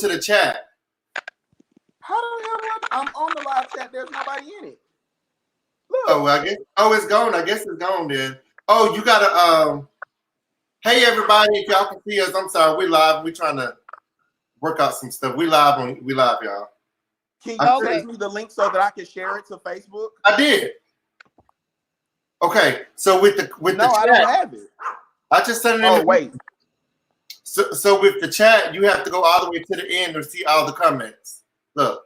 to the chat? How the hell do I'm on the live chat? There's nobody in it. Look. Oh, well, I guess. Oh, it's gone. I guess it's gone then. Oh, you gotta. Hey, everybody! If y'all can see us, I'm sorry. We live. We trying to work out some stuff. We live, y'all. Can you send me the link so that I can share it to Facebook? I did. Okay, so with the chat, I don't have it. I just sent it in. Oh, wait. So with the chat, you have to go all the way to the end to see all the comments. Look.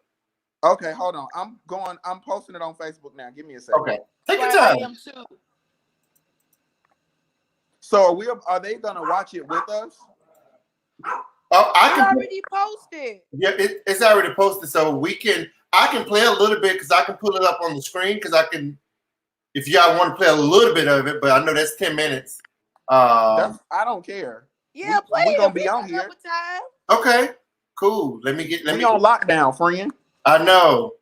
Okay, hold on. I'm posting it on Facebook now. Give me a second. Okay. Take your time. So are they gonna watch it with us? Oh, I can already posted. Yeah, it's already posted, so I can play a little bit because I can pull it up on the screen because I can. If y'all want to play a little bit of it, but I know that's 10 minutes. I don't care. Yeah, we're gonna be on here. Okay, cool. Let me on lockdown, friend. I know,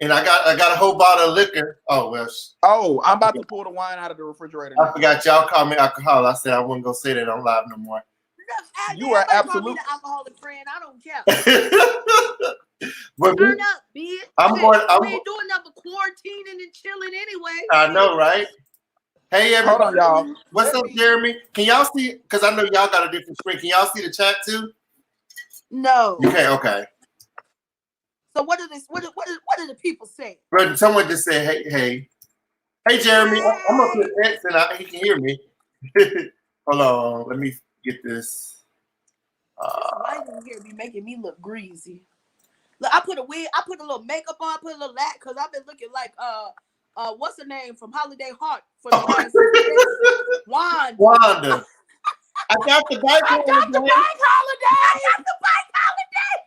and I got a whole bottle of liquor. Oh well. Oh, I'm about to pull the wine out of the refrigerator now. I forgot y'all called me alcohol. I said I wouldn't go say that on live no more. You are absolutely the alcoholic friend. I don't care. But turn up, bitch. We ain't doing nothing but quarantining and chilling anyway. I know, right? Hey, everybody. Hold on, y'all. What's up, Jeremy? Can y'all see? Because I know y'all got a different screen. Can y'all see the chat too? No. Okay. So what are the people saying? But someone just said, hey, Jeremy. I'm gonna put X and he can hear me. Hold on, let me get this. Light in here be making me look greasy. Look, I put a wig, I put a little makeup on, I put a little lack because I've been looking like what's her name from Holiday Heart for the last Wanda. I got the bike holiday. I got the bike holiday.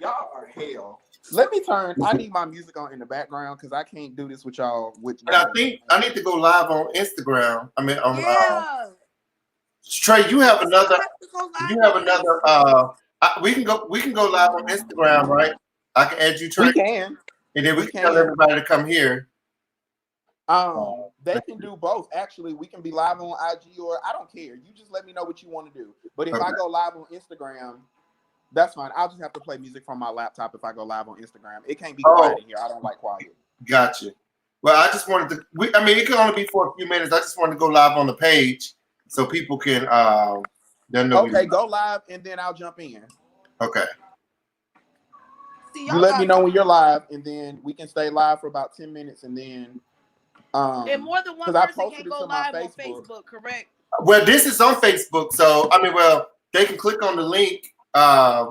Y'all are hell. Let me turn. I need my music on in the background because I can't do this with y'all. And I think I need to go live on Instagram. I mean, Trey, you have another. We can go live on Instagram, right? I can add you, Trey. We can, and then we can tell everybody to come here. They can do both. Actually, we can be live on IG or I don't care. You just let me know what you want to do. But if I go live on Instagram, that's fine. I'll just have to play music from my laptop if I go live on Instagram. It can't be quiet in here. I don't like quiet. Gotcha. Well, I just wanted to. It can only be for a few minutes. I just wanted to go live on the page so people can. Okay, go live and then I'll jump in. Okay. See, you let me know when you're live, and then we can stay live for about 10 minutes, and then. And more than one person can go live on Facebook, correct? Well, this is on Facebook, so they can click on the link.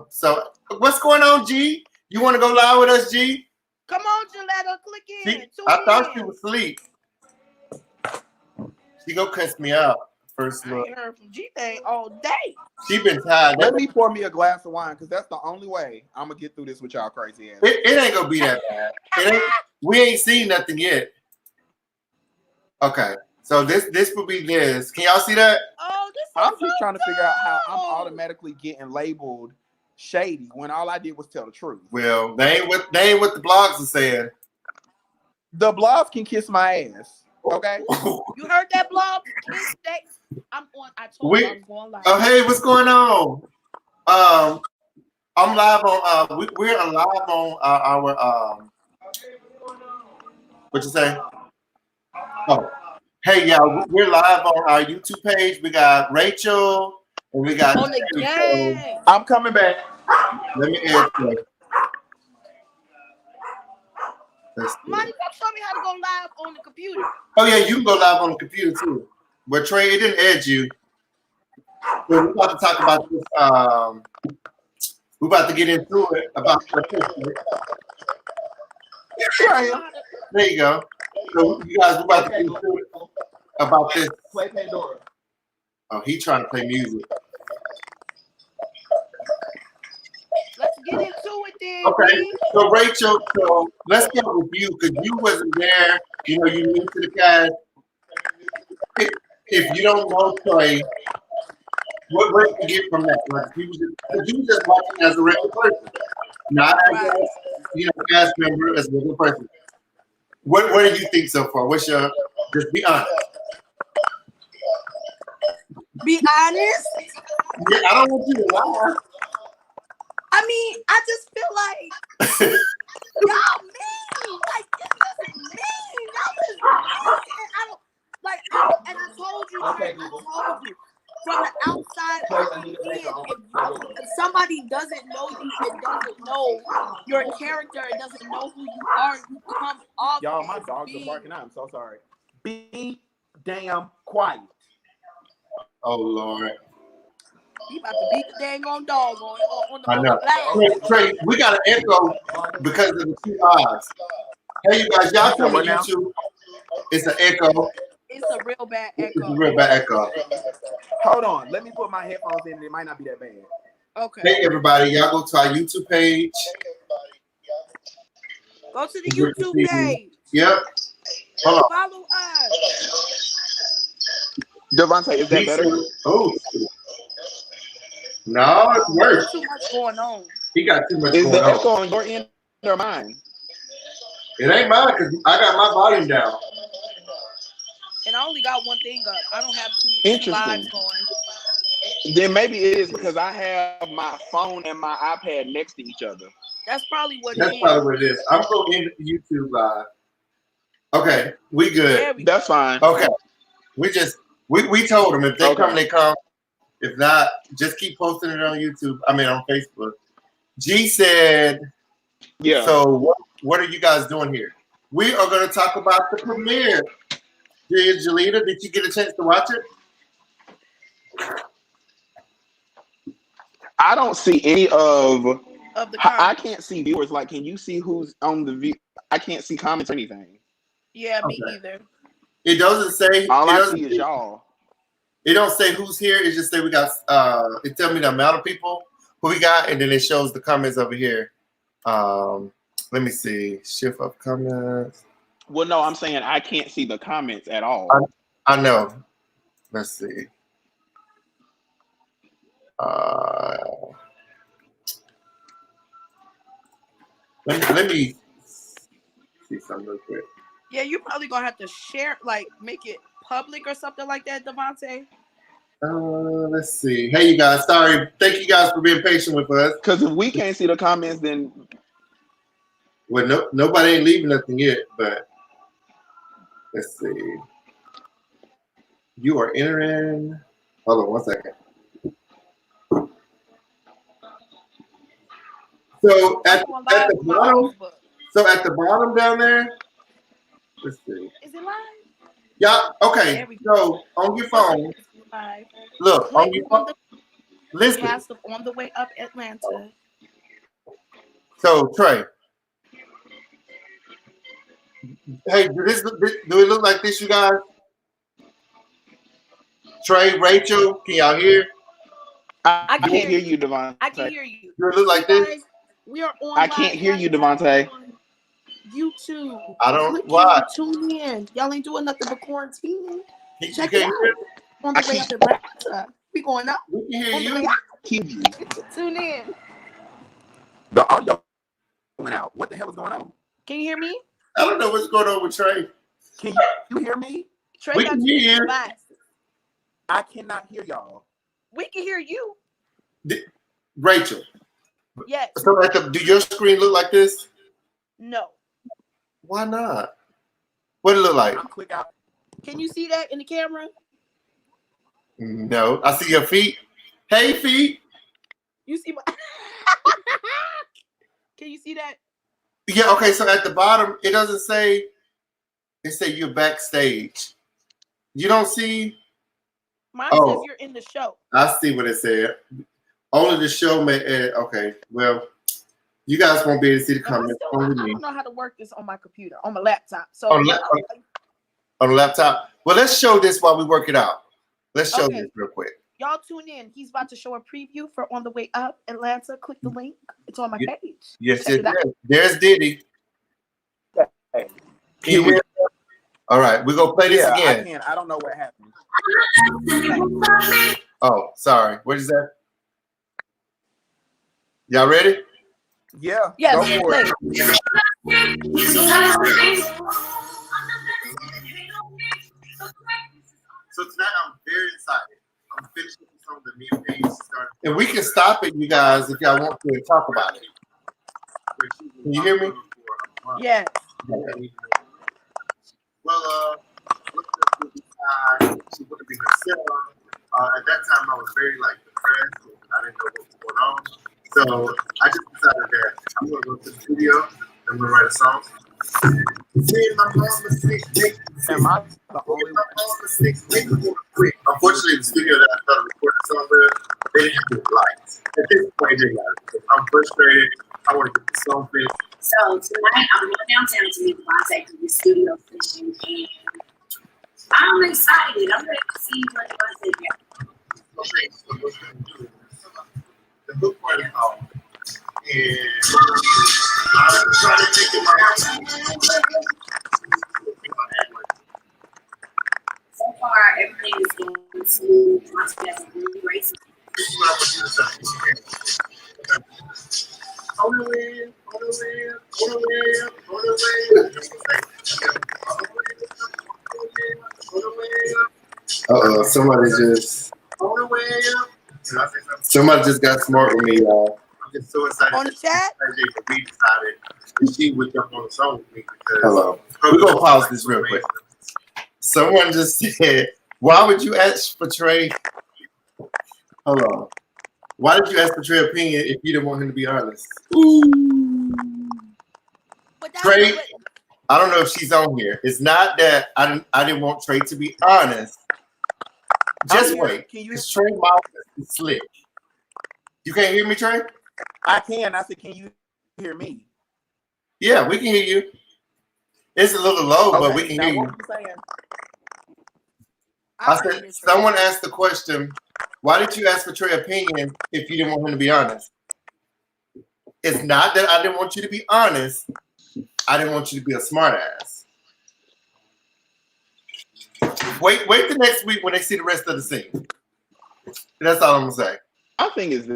So what's going on, G? You want to go live with us, G? Come on, Gilletta, click in. I thought she was asleep. She go cuss me out first look. I ain't heard from G thing all day. She been tired. Let me pour me a glass of wine because that's the only way I'm gonna get through this with y'all crazy ass. It ain't gonna be that bad. We ain't seen nothing yet. Okay, so this will be this. Can y'all see that? Oh, I'm just trying to figure out how I'm automatically getting labeled shady when all I did was tell the truth. Well, they ain't what the blogs are saying. The blogs can kiss my ass. Okay. You heard that blog? I told you I was going live. Oh, hey, what's going on? I'm live on. We're live on our. What you say? Oh, hey, y'all. We're live on our YouTube page. We got Rachel and we got. On the game. I'm coming back. Let me add you. Monty, show me how to go live on the computer. Oh yeah, you can go live on the computer too. But Trey, it didn't add you. We're about to talk about this. We're about to get into it about. There you go. So you guys, we're about to get into it about this. Play Pandora. Oh, he trying to play music. Let's get into it then. Okay, so Rachel, let's start with you because you wasn't there. You know, you new to the cast. If you don't know Trey, what do you get from that? Like, you was just watching as a regular person, not as a cast member, as a regular person. What do you think so far? What's your? Just be honest. Be honest. Yeah, I don't want you to lie. I mean, I just feel like y'all mean. Like this is mean. Y'all is mean. And I don't like. And I told you, Trey. I told you. From the outside looking in, if somebody doesn't know you and doesn't know your character and doesn't know who you are, you come off. Y'all, my as dogs being, are barking out. I'm so sorry. Be damn quiet. Oh Lord. He about to beat the dang on dog on I the know. blast. Trey, we got an echo because of the two eyes. Hey, you guys, y'all come on YouTube. It's an echo. It's a real bad It's a echo. real bad echo. Hold on. Let me put my headphones in. It might not be that bad. Okay. Hey, everybody. Y'all go to our YouTube page. Go to the YouTube page. Yep. Hold on. Follow us. Devontae, is that better? Oh. No, it's worse. Too much going on. He got too much Is going the on. echo on your end or mine? It ain't mine because I got my volume down. And I only got one thing up. I don't have two lives going. Then maybe it is because I have my phone and my iPad next to each other. That's probably what That's probably what it is. I'm going into YouTube live. Okay, we good. That's fine. Okay. We told them if they come, they come. If not, just keep posting it on YouTube. I mean on Facebook. G said, yeah. So what are you guys doing here? We are going to talk about the premiere. Dear Jalita, did you get a chance to watch it? I don't see any of the I can't see viewers. Like, can you see who's on the view? I can't see comments or anything. Yeah, me either. It doesn't say. All I see is y'all. It don't say who's here. It just say we got. It tell me the amount of people who we got, and then it shows the comments over here. Let me see. Shift up comments. Well, no, I'm saying I can't see the comments at all. I know. Let's see. Let me see something real quick. Yeah, you're probably gonna have to share, like, make it public or something like that, Devontae. Let's see. Hey, you guys. Sorry. Thank you guys for being patient with us. Because if we can't see the comments, then nobody ain't leaving nothing yet. But let's see. You are entering. Hold on 1 second. So at the bottom. So at the bottom down there. Let's see. Is it live? Yeah. Okay. So on your phone. Look on your phone. Listen. Cast of On the Way Up Atlanta. So Trey. Hey, do it look like this, you guys? Trey, Rachel, can y'all hear? I can't hear you, Devontae. I can hear you. Do it look like this? We are on. I can't hear you, Devontae. YouTube. I don't. Why? Tune in. Y'all ain't doing nothing but quarantine. Check it out. On the way up to Atlanta. We going up. We can hear you. Tune in. The audio went out. What the hell is going on? Can you hear me? I don't know what's going on with Trey. Can you hear me? Trey, we can hear you. I cannot hear y'all. We can hear you. Rachel. Yes. So do your screen look like this? No. Why not? What it look like? I'll click out. Can you see that in the camera? No. I see your feet. Hey, feet. You see my Can you see that? Yeah, okay. So at the bottom, it doesn't say, it say you're backstage. You don't see? Mine says you're in the show. I see what it said. Only the show may okay. Well, you guys won't be able to see the comments. I don't know how to work this on my computer, on my laptop. So on the laptop. Well, let's show this while we work it out. Let's show this real quick. Y'all tune in. He's about to show a preview for On the Way Up Atlanta. Click the link. It's on my page. Yes, there's Diddy. Hey. All right, we're gonna play this again. I don't know what happened. Oh, sorry. What is that? Y'all ready? Yeah. Yes. Go for it. So tonight I'm very excited. I'm finishing this song that me and Paige started. And we can stop it, you guys, if y'all want to and talk about it. Can you hear me? Yes. Okay. Well, she wanted to be herself. At that time, I was very depressed. And I didn't know what was going on. So I just decided that I'm going to go to the studio. I'm going to write a song. Unfortunately, the studio that I started recording the song with, they didn't have the lights. At this point, they got it. I'm frustrated. I want to get the song finished. So tonight I'm going downtown to meet Devontae to the studio session, and I'm excited. I'm ready to see what Devontae gets. Okay, so what's going to do? The book part is off. And I'm trying to take it my So far, everything is going smooth. Devontae has a really great song. This is what I want you to say. Okay. On the way, on the way, on the way, on the way. Somebody just. Somebody just got smart with me, y'all. I'm just so excited. On the chat? We decided that she would jump on the song with me because. Hello. We're going to pause this real quick. Someone just said, why would you ask for Trey? Hold on. Why did you ask for Trey's opinion if you didn't want him to be honest? Ooh. Trey, I don't know if she's on here. It's not that I didn't want Trey to be honest. Just wait. Because Trey mouth is slick. You can't hear me, Trey? I can. I said, can you hear me? Yeah, we can hear you. It's a little low, but we can hear you. I said, someone asked the question, why did you ask for Trey's opinion if you didn't want him to be honest? It's not that I didn't want you to be honest. I didn't want you to be a smart ass. Wait the next week when they see the rest of the scene. That's all I'm gonna say. My thing is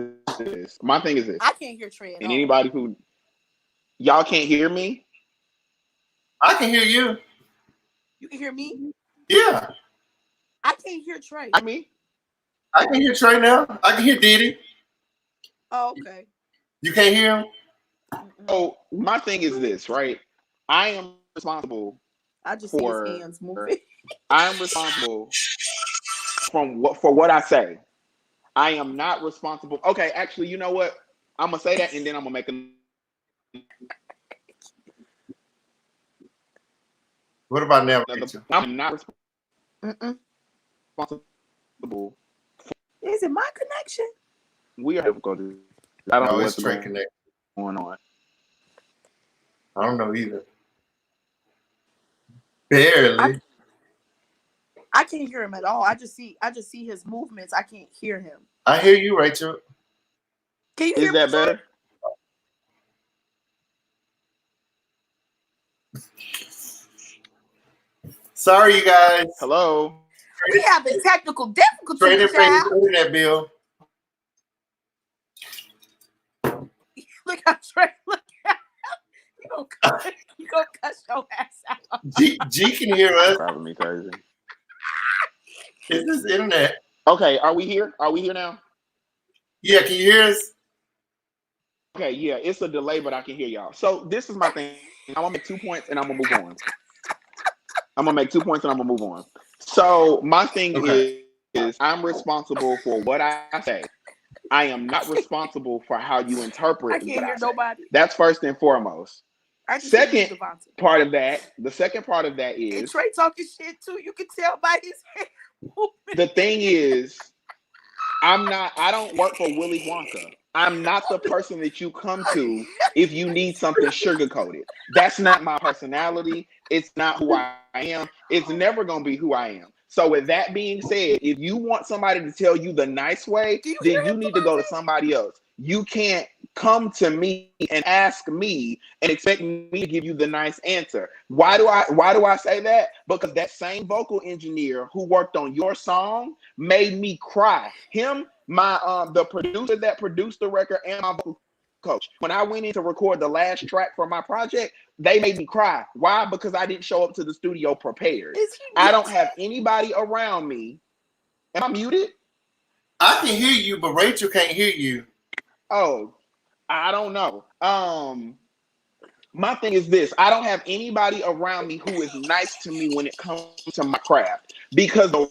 this. I can't hear Trey at all. And anybody who y'all can't hear me? I can hear you. You can hear me? Yeah. I can't hear Trey. I can hear Trey now. I can hear Diddy. Oh, okay. You can't hear him? So my thing is this, right? I am responsible. I just see his hands moving. I am responsible for what I say. I am not responsible. Okay, actually, you know what? I'm gonna say that, and then I'm gonna make a. What about now? I'm not responsible. Is it my connection? We are difficulty. I don't know what's straight connect going on. I don't know either. Barely. I can't hear him at all. I just see his movements. I can't hear him. I hear you, Rachel. Can you hear Is that better? Sorry, you guys. Hello. We having technical difficulties. Trade and pay the internet bill. Look how Trey look at him. You gonna cuss your ass out. G can hear us. Driving me crazy. It's this internet. Okay, are we here? Are we here now? Yeah, can you hear us? Okay, yeah, it's a delay, but I can hear y'all. So this is my thing. I'm gonna make 2 points and I'm gonna move on. So my thing is I'm responsible for what I say. I am not responsible for how you interpret. I can't hear nobody. That's first and foremost. The second part of that is and Trey talking shit too. You can tell by his head movement. The thing is, I don't work for Willy Wonka. I'm not the person that you come to if you need something sugar-coated. That's not my personality. It's not who I am. It's never going to be who I am. So with that being said, if you want somebody to tell you the nice way, then you need to go to somebody else. You can't come to me and ask me and expect me to give you the nice answer. Why do I say that? Because that same vocal engineer who worked on your song made me cry. Him, the producer that produced the record, and my vocal coach. When I went in to record the last track for my project, they made me cry. Why? Because I didn't show up to the studio prepared. I don't have anybody around me. Am I muted? I can hear you, but Rachel can't hear you. Oh, I don't know. My thing is this: I don't have anybody around me who is nice to me when it comes to my craft, because the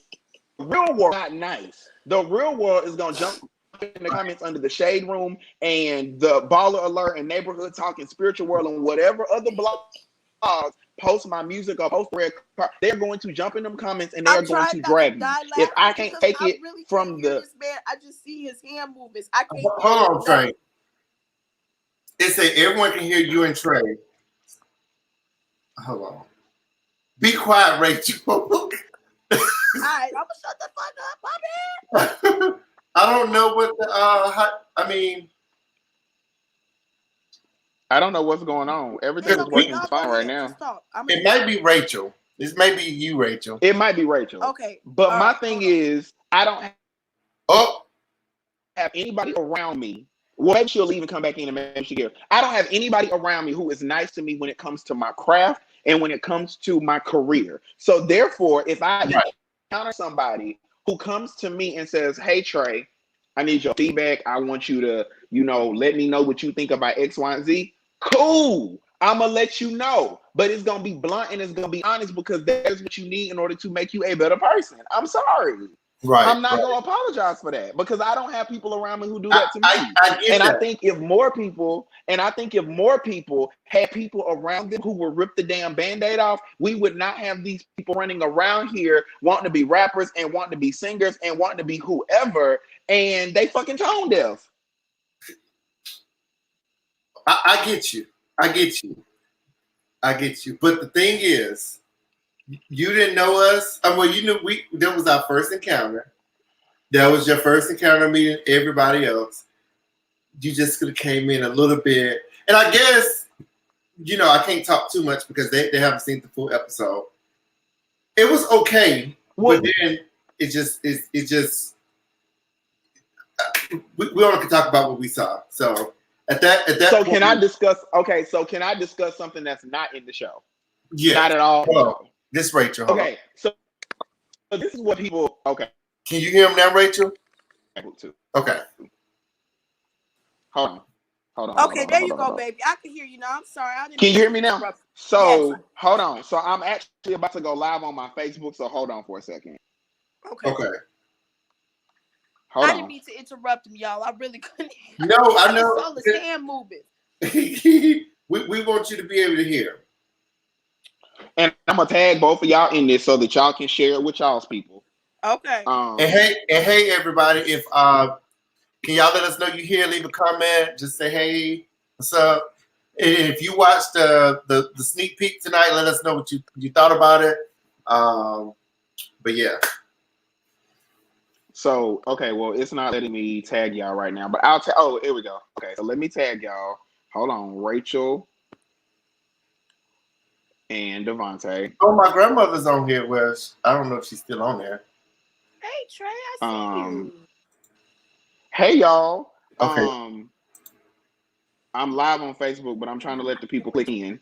real world is not nice. The real world is gonna jump in the comments under the Shade Room and the Baller Alert and Neighborhood Talk and Spiritual World and whatever other blogs post my music or post red car. They're going to jump in them comments and they're going to drag me. If I can't take it really from the this man, I just see his hand movements. I can't. Hold on, Trey. It said everyone can hear you and Trey. Hold on. Be quiet, Rachel. All right, I'm gonna shut the fuck up. My bad. I don't know what the I mean, I don't know what's going on. Everything is working fine right now. It might be Rachel. This may be you, Rachel. It might be Rachel. Okay. But my thing is, I don't have anybody around me. Well, maybe she'll even come back in and maybe she give. I don't have anybody around me who is nice to me when it comes to my craft and when it comes to my career. So therefore, if I encounter somebody who comes to me and says, "Hey, Trey, I need your feedback. I want you to, let me know what you think about X, Y, and Z." Cool. I'm going to let you know. But it's going to be blunt and it's going to be honest, because that's what you need in order to make you a better person. I'm sorry. Right. I'm not going to apologize for that, because I don't have people around me who do that to me. I get that. I think if more people had people around them who would rip the damn Band-Aid off, we would not have these people running around here wanting to be rappers and wanting to be singers and wanting to be whoever, and they fucking tone deaf. I get you. I get you. But the thing is, you didn't know us. Well, you knew that was our first encounter. That was your first encounter meeting everybody else. You just could have came in a little bit. And I guess, I can't talk too much because they haven't seen the full episode. It was okay. But then it just we only can talk about what we saw. So at that so point, can I discuss something that's not in the show? Yeah. Not at all. Well, this Rachel. Okay. So this is what people Can you hear him now, Rachel? able to. Okay. Hold on. Okay, there you go, baby. I can hear you now. I'm sorry. Can you hear me now? So yes. Hold on. So I'm actually about to go live on my Facebook. So hold on for a second. Okay. Hold on. I didn't mean to interrupt him, y'all. I really couldn't. No, I know. I saw his hand moving. we want you to be able to hear. And I'm gonna tag both of y'all in this so that y'all can share it with y'all's people. Okay. And hey, everybody! If can y'all let us know you here? Leave a comment. Just say hey, what's up? And if you watched the sneak peek tonight, let us know what you thought about it. But yeah. So well, it's not letting me tag y'all right now, but I'll tag. Oh, here we go. Okay, so let me tag y'all. Hold on, Rachel and Devontae. Oh, my grandmother's on here. Well, I don't know if she's still on there. Hey, Trey, I see you. Hey, y'all. Okay. I'm live on Facebook, but I'm trying to let the people click in.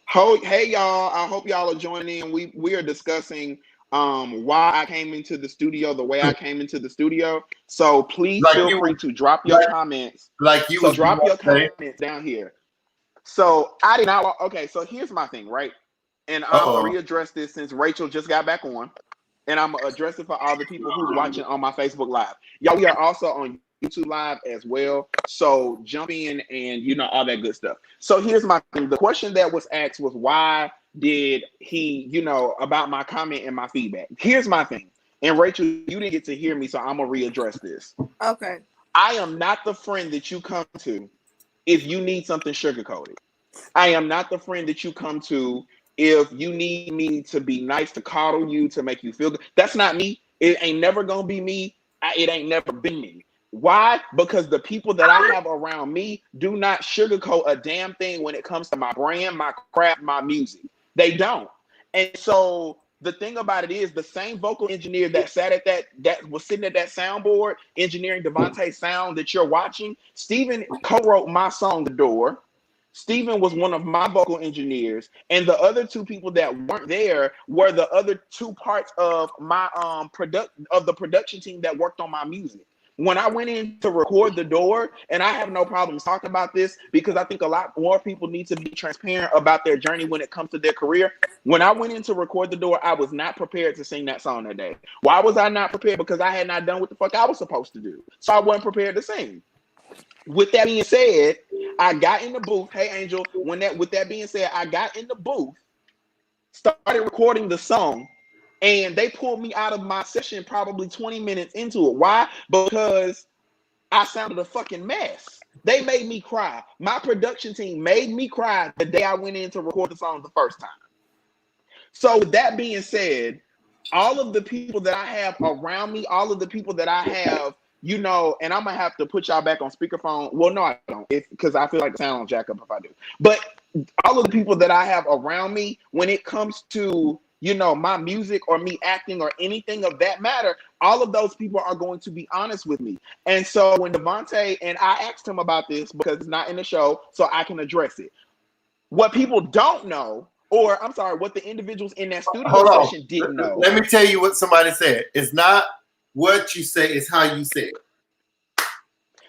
Hey, y'all. I hope y'all are joining in. We are discussing why I came into the studio the way I came into the studio. So please feel free to drop your comments. Drop your comments down here. So I did not. Okay, so here's my thing, right? And I'll readdress this since Rachel just got back on, and I'm gonna address it for all the people who's watching on my Facebook Live. Y'all, we are also on YouTube Live as well. So jump in and all that good stuff. So here's my thing. The question that was asked was, why did he, about my comment and my feedback? Here's my thing. And Rachel, you didn't get to hear me, so I'm gonna readdress this. Okay. I am not the friend that you come to if you need something sugarcoated. I am not the friend that you come to if you need me to be nice, to coddle you, to make you feel good. That's not me. It ain't never gonna be me. It ain't never been me. Why? Because the people that I have around me do not sugarcoat a damn thing when it comes to my brand, my craft, my music. They don't. And so the thing about it is, the same vocal engineer that sat at that was sitting at that soundboard engineering Devontae's sound that you're watching, Steven co-wrote my song The Door. Steven was one of my vocal engineers, and the other two people that weren't there were the other two parts of my the production team that worked on my music. when I went in to record The Door, and I have no problems talking about this because I think a lot more people need to be transparent about their journey when it comes to their career. When I went in to record The Door, I was not prepared to sing that song that day. Why was I not prepared? Because I had not done what the fuck I was supposed to do. So I wasn't prepared to sing. With that being said, I got in the booth. Hey, Angel, with that being said, I got in the booth, started recording the song, and they pulled me out of my session probably 20 minutes into it. Why? Because I sounded a fucking mess. They made me cry. My production team made me cry the day I went in to record the song the first time. So with that being said, all of the people that I have around me, all of the people that I have, you know, and I'm gonna have to put y'all back on speakerphone. Well, no, I don't, because I feel like the sound will jack up if I do. But all of the people that I have around me, when it comes to, you know, my music or me acting or anything of that matter, all of those people are going to be honest with me. And so when Devontae, and I asked him about this because it's not in the show, so I can address it. What people don't know, or I'm sorry, what the individuals in that studio session didn't know. Let me tell you what somebody said. It's not what you say, it's how you say it.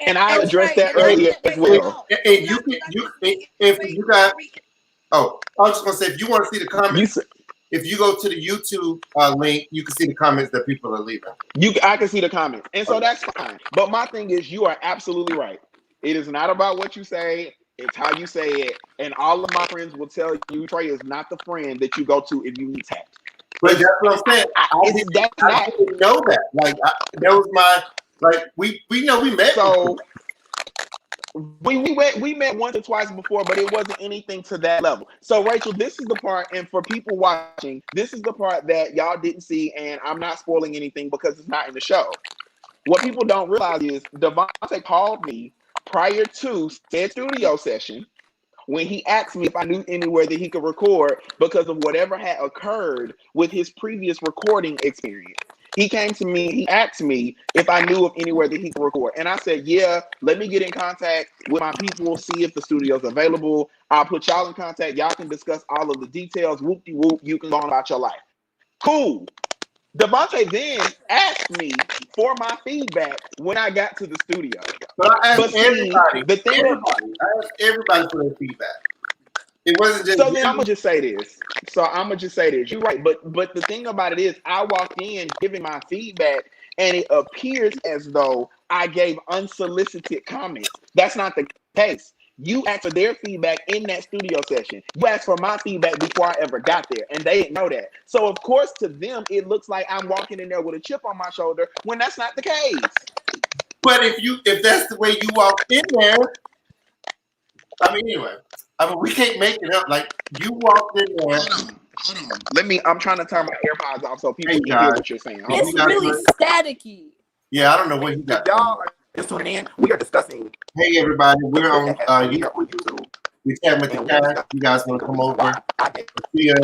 And I addressed that earlier as well. And if you got, I was just gonna say, if you want to see the comments, if you go to the YouTube link, you can see the comments that people are leaving. I can see the comments, and so that's fine. But my thing is, you are absolutely right. It is not about what you say; it's how you say it. And all of my friends will tell you, Trey is not the friend that you go to if you need tact. But that's what I'm saying. I didn't know that. Like that was my we know we met. So we met once or twice before, but it wasn't anything to that level. So Rachel, this is the part, and for people watching, this is the part that y'all didn't see, and I'm not spoiling anything because it's not in the show. What people don't realize is Devontae called me prior to said studio session when he asked me if I knew anywhere that he could record because of whatever had occurred with his previous recording experience. He came to me, he asked me if I knew of anywhere that he could record. And I said, yeah, let me get in contact with my people, see if the studio's available. I'll put y'all in contact. Y'all can discuss all of the details. Whoop-de-whoop, you can go on about your life. Cool. Devontae then asked me for my feedback when I got to the studio. But I asked everybody. I asked everybody for their feedback. It wasn't just. So then I'm gonna just say this. You're right, but the thing about it is, I walked in giving my feedback, and it appears as though I gave unsolicited comments. That's not the case. You asked for their feedback in that studio session. You asked for my feedback before I ever got there, and they didn't know that. So of course, to them, it looks like I'm walking in there with a chip on my shoulder when that's not the case. But if that's the way you walk in there, anyway. We can't make it up. Like you walked in there. Hold on. I'm trying to turn my AirPods off so people can hear what you're saying. It's really staticky. Yeah, I don't know what you got. Y'all are just tuning in. We are discussing. Hey everybody, we're on YouTube. We're chatting with the guys. You guys want to come over? See us.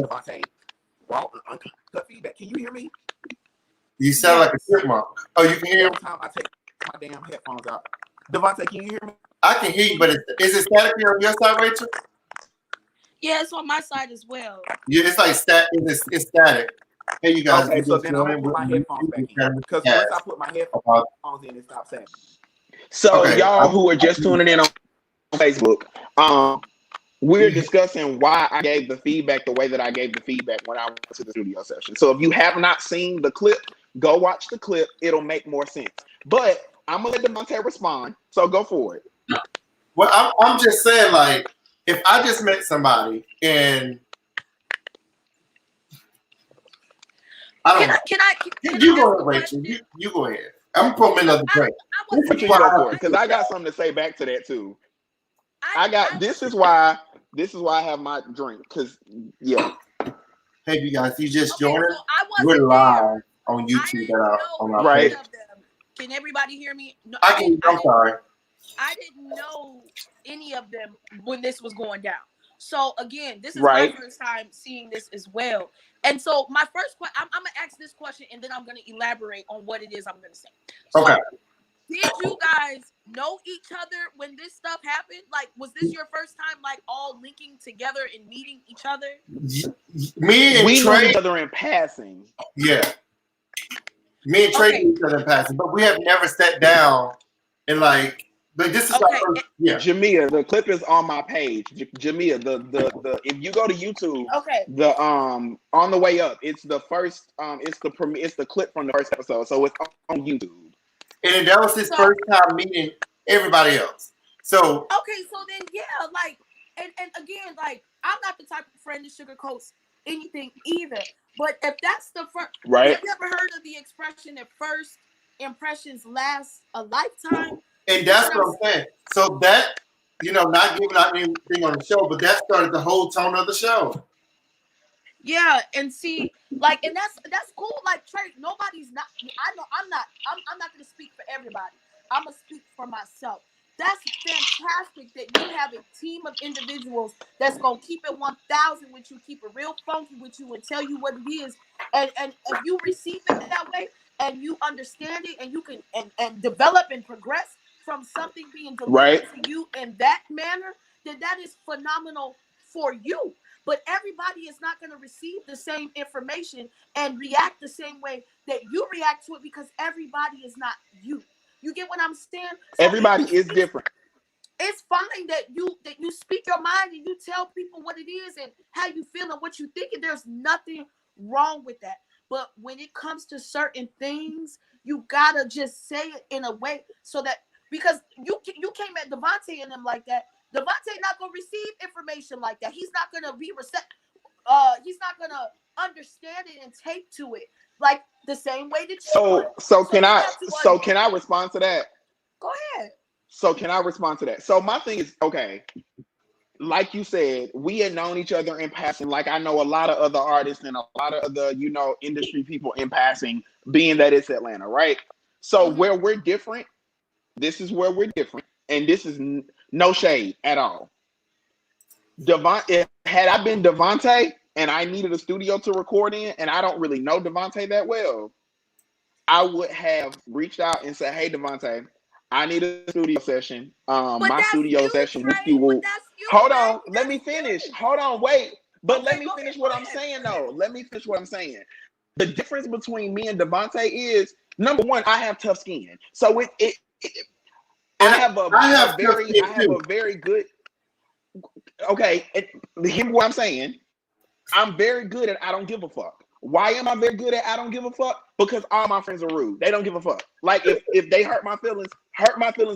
Well, uncut feedback. Can you hear me? You sound like a chipmunk. Oh, you can hear me? I take my damn headphones out. Devontae, can you hear me? I can hear you, but is it static on your side, Rachel? Yeah, it's on my side as well. Yeah, it's like it's static. Hey, you guys. Okay, so then I'm gonna put my headphones back in because once I put my headphones in, it stops saying. So y'all who are just tuning in on Facebook, we're discussing why I gave the feedback the way that I gave the feedback when I went to the studio session. So if you have not seen the clip, go watch the clip. It'll make more sense. But I'm gonna let Devontae respond. So go for it. Well, I'm just saying, like, if I just met somebody and I don't know. You go ahead, Rachel. You go ahead. I'm gonna put me another break. Because I got something to say back to that too. This is why I have my drink. Because Hey, you guys, you just joined us. We're live on YouTube on our right. Can everybody hear me? No, I'm sorry. I didn't know any of them when this was going down. So again, this is my first time seeing this as well. And so my first question, I'm gonna ask this question, and then I'm gonna elaborate on what it is I'm gonna say. So, okay. Did you guys know each other when this stuff happened? Like, was this your first time, like, all linking together and meeting each other? Me and we Trey knew each other in passing. Yeah. Me and Trey Okay. knew each other in passing, but we have never sat down and like this is Okay, our first, yeah. Jamia, the clip is on my page. Jamia, the if you go to YouTube, okay. the on the way up, it's the first it's the clip from the first episode, so it's on YouTube. And that was his first time meeting everybody else. So okay, so then like and again, like I'm not the type of friend that sugarcoats anything either. But if that's the first, right? Have you ever heard of the expression that first impressions last a lifetime? And that's what I'm saying. So that, not giving out anything on the show, but that started the whole tone of the show. Yeah, and see, like, and that's cool. Like, Trey, nobody's not. I know I'm not going to speak for everybody. I'm gonna speak for myself. That's fantastic that you have a team of individuals that's gonna keep it 1,000 with you, keep it real funky with you, and tell you what it is. And if you receive it that way, and you understand it, and you can and develop and progress from something being delivered to you in that manner, then that is phenomenal for you. But everybody is not going to receive the same information and react the same way that you react to it, because everybody is not you. You get what I'm saying? So everybody is different. It's fine that you speak your mind and you tell people what it is and how you feel and what you think, and there's nothing wrong with that. But when it comes to certain things, you gotta just say it in a way so that, because you came at Devontae and them like that. Devontae not gonna receive information like that. He's not gonna be he's not gonna understand it and take to it like the same way that you. So can I respond to that? Go ahead. So can I respond to that? So my thing is, okay, like you said, we had known each other in passing. Like I know a lot of other artists and a lot of other, industry people in passing, being that it's Atlanta, right? So where we're different, this is where we're different. And this is no shade at all. Had I been Devontae and I needed a studio to record in, and I don't really know Devontae that well, I would have reached out and said, hey, Devontae, I need a studio session. My studio session with you will. Hold on, let me finish. Hold on, wait. But let me finish what I'm saying, though. Let me finish what I'm saying. The difference between me and Devontae is, number one, I have tough skin. So I have a very good. Okay, hear what I'm saying. I'm very good at I don't give a fuck. Why am I very good at I don't give a fuck? Because all my friends are rude. They don't give a fuck. Like if they hurt my feelings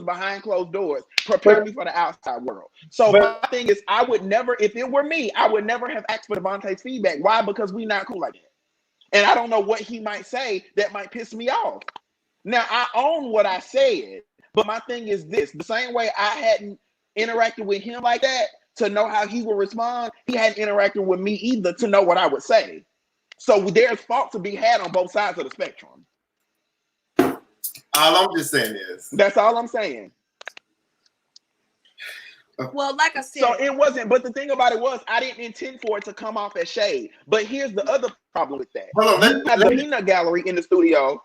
behind closed doors, prepare me for the outside world. So my thing is, I would never, if it were me, I would never have asked for Devontae's feedback. Why? Because we not cool like that. And I don't know what he might say that might piss me off. Now I own what I said, but my thing is this: the same way I hadn't interacted with him like that to know how he would respond, he hadn't interacted with me either to know what I would say. So there's fault to be had on both sides of the spectrum. All I'm just saying is, that's all I'm saying. Well, like I said, so it wasn't. But the thing about it was, I didn't intend for it to come off as shade. But here's the other problem with that. Hold on, you have the peanut gallery in the studio.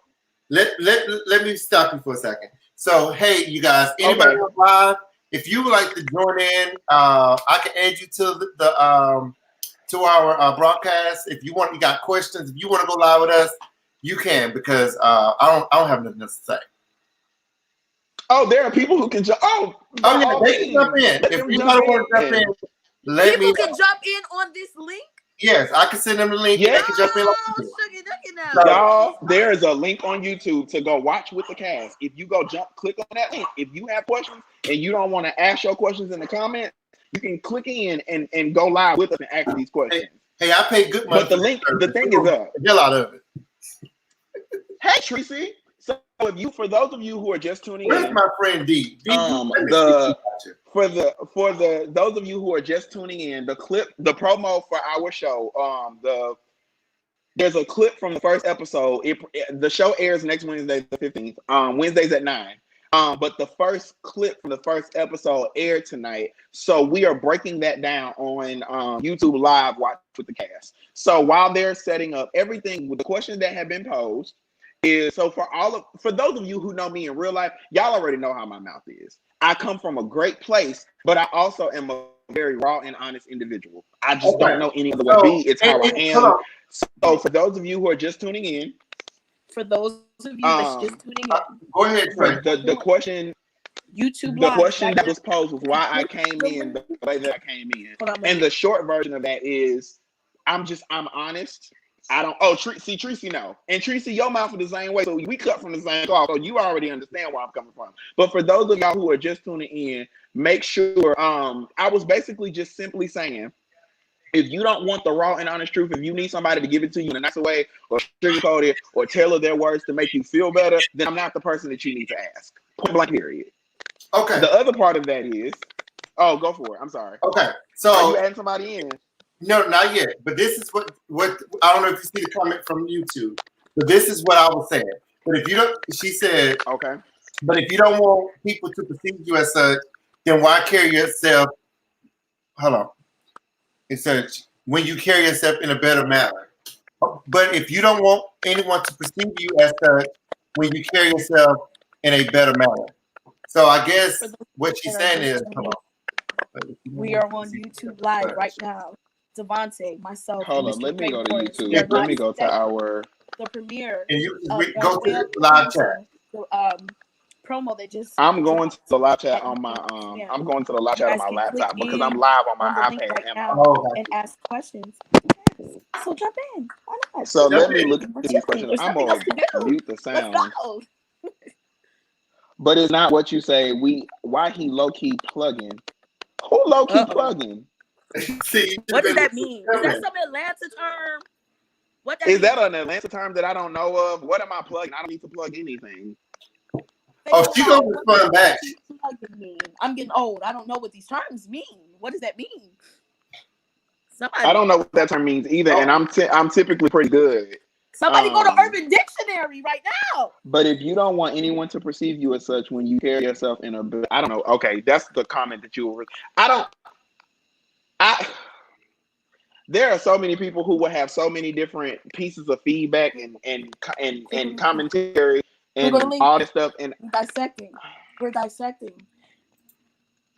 Let me stop you for a second. So hey, you guys, anybody on live? If you would like to join in, I can add you to the to our broadcast. If you got questions, if you want to go live with us, you can, because I don't have nothing else to say. Oh, there are people who can jump. Yeah, they can jump in. If you want to jump in, let me know. People can jump in on this link. Yes, I can send them the link. Yeah, they can jump in. Y'all, there is a link on YouTube to go watch with the cast. If you go click on that link. If you have questions and you don't want to ask your questions in the comments, you can click in and go live with us and ask these questions. Hey, I pay good money. But the thing is up. The hell out of it. Hey, Tracy. So for those of you who are just tuning where's in, my friend D? For those of you who are just tuning in, the promo for our show, there's a clip from the first episode. The show airs next Wednesday, the 15th. Wednesdays at 9. But the first clip from the first episode aired tonight. So we are breaking that down on YouTube Live, Watch with the Cast. So while they're setting up everything with the questions that have been posed, for those of you who know me in real life, y'all already know how my mouth is. I come from a great place, but I also am a very raw and honest individual. I just don't know any other way to be. It's how I am. So for those of you who are just tuning in, For those of you that's just tuning in, Go ahead, Trey. The question, YouTube the Live, question right that now. was posed was why I came in the way that I came in. Hold on, And the short version of that is, I'm honest. I don't. Oh, Tracy, no. And Tracy, your mouth is the same way. So we cut from the same cloth. So you already understand where I'm coming from. But for those of y'all who are just tuning in, make sure. I was basically just simply saying, if you don't want the raw and honest truth, if you need somebody to give it to you in a nicer way, or sugarcoat it, or tailor their words to make you feel better, then I'm not the person that you need to ask. Point blank, period. Okay. The other part of that is, oh, go for it. I'm sorry. Okay. Are So you adding somebody in? no, not yet. But this is what I don't know if you see the comment from YouTube, but this is what I was saying. But if you don't, she said, Okay. but if you don't want people to perceive you as such, then why carry yourself? Hold on. It says when you carry yourself in a better manner. But if you don't want anyone to perceive you as such, when you carry yourself in a better manner. So I guess what she's saying is, we are on YouTube Live right now. Devontae, myself, Hold and on. Mr. Let me go to Craig YouTube. Yeah, Let me go to our. the premiere. and you of go to the live chat. The promo that just. I'm going to the live chat at on my. 9 p.m. I'm going to the live You chat on guys my can click laptop because in I'm live on my on the link iPad. right and now my- Oh, and ask questions. So jump in. Why not? So Jump let me in. look at these questions. There's I'm nothing gonna else to do. mute the Let's sound. go. But it's not what you say. Why he low key plugging? Who low key plugging? See, What does that mean? Is that some Atlanta term? What that Is that mean? an Atlanta term that I don't know of? What am I plugging? I don't need to plug anything. Oh, she gonna respond back. I'm getting old. I don't know what these terms mean. What does that mean? Somebody, I don't know what that term means either, and I'm typically pretty good. somebody go to Urban Dictionary right now. But if you don't want anyone to perceive you as such when you carry yourself in a, I don't know. Okay, that's the comment that you were. There are so many people who will have so many different pieces of feedback and commentary and all this stuff. And We're dissecting.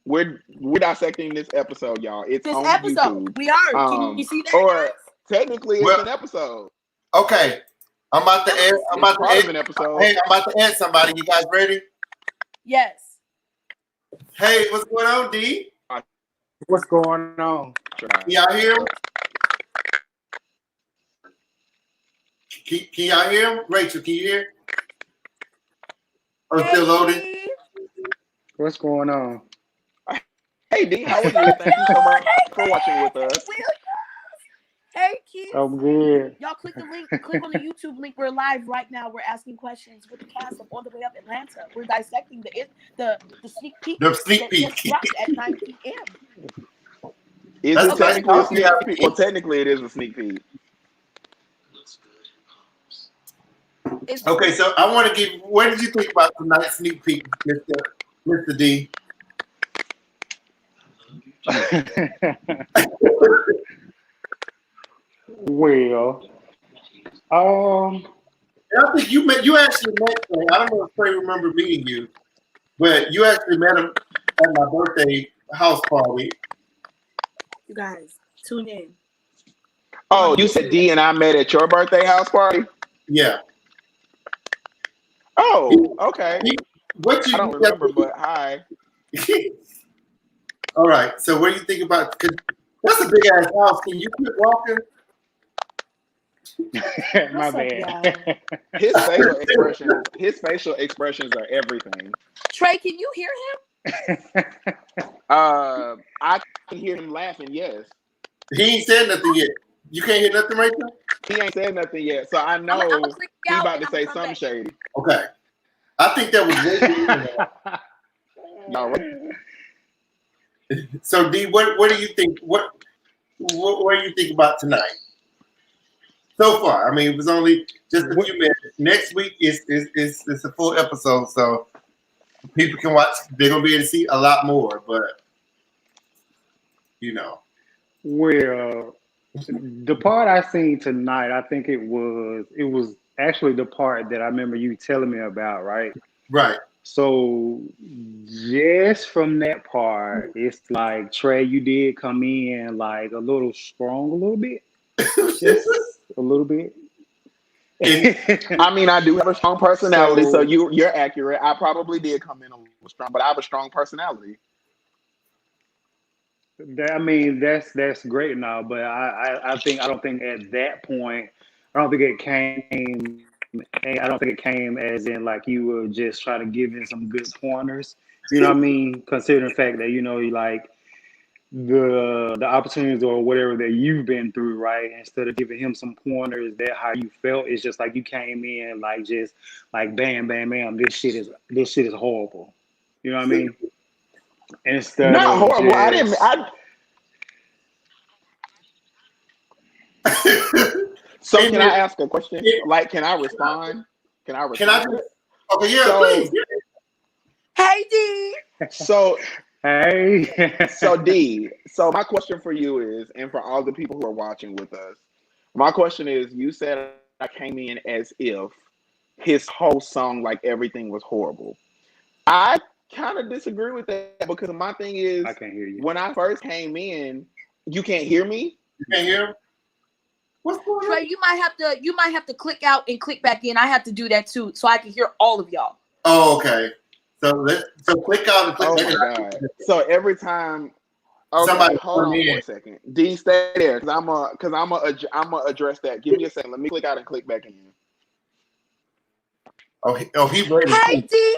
We're dissecting this episode, y'all. It's This on episode. YouTube. We are. Can you see that? Or guys? technically, it's an episode. Okay, I'm about to add. I'm about to add an episode. Hey, I'm about to add somebody. You guys ready? Yes. Hey, what's going on, D? What's going on? Y'all hear him? Can y'all hear him? Rachel, can you hear? I'm still loading. What's going on? Hey, D, how are you? Thank you so much for watching with us. Hey, Keith. I'm good. Y'all click the link. Click on the YouTube link. We're live right now. We're asking questions with the cast of On the Way Up Atlanta. We're dissecting the sneak peek. The sneak peek. Just dropped at 9 p.m. Is it technically a sneak peek? Well, technically, it is a sneak peek. Okay, so I want to give. What did you think about tonight's sneak peek, Mr. D? Well, I think you actually met him. I don't know if Trey remember meeting you, but you actually met him at my birthday house party. You guys, tune in. Oh, you said D and I met at your birthday house party? Yeah. Oh, okay. What you I don't remember, but hi. All right. So what do you think about? Cause that's a big ass house. Can you quit walking? my What's up, bad. His facial expressions are everything. Trey, can you hear him? I can hear him laughing. Yes. He ain't said nothing yet. You can't hear nothing right now? He ain't said nothing yet, so I know he's about to say something shady. Okay. I think that was No, So D, what do you think? What do you think about tonight? So far, I mean, it was only just a few minutes. Next week is a full episode, so people can watch. They're gonna be able to see a lot more, but you know. Well, the part I seen tonight, I think it was actually the part that I remember you telling me about, right? Right. So just from that part, it's like Trey, you did come in like a little strong, a little bit, just a little bit. I mean, I do have a strong personality, so So- you're accurate. I probably did come in a little strong, but I have a strong personality. I mean, that's great now, but I don't think at that point, I don't think it came. I don't think it came as in like you were just trying to give him some good pointers. You know what I mean? Considering the fact that you like the opportunities or whatever that you've been through, right? Instead of giving him some pointers that how you felt, it's just like you came in like just like bam, bam, bam. This shit is horrible. You know what I mean? Instead Not of horrible. I didn't. just So Hey, can I man. ask a question? Like, can I respond? Can I respond? Can I just? Okay, yeah, So- please. Hey D. So hey. So D, so my question for you is, and for all the people who are watching with us, my question is, you said I came in as if his whole song, like everything was horrible. I kind of disagree with that because my thing is, I can't hear you. when I first came in, you can't hear me? You can't hear? What's going Trey, on? you might have to click out and click back in. I have to do that too, so I can hear all of y'all. Oh, okay. So click out and click Oh back my in. God. So every time, okay, Somebody hold on come for in. a second. D, stay there, because I'm gonna address that. Give me a second. Let me click out and click back in. Oh, he ready. Hey D,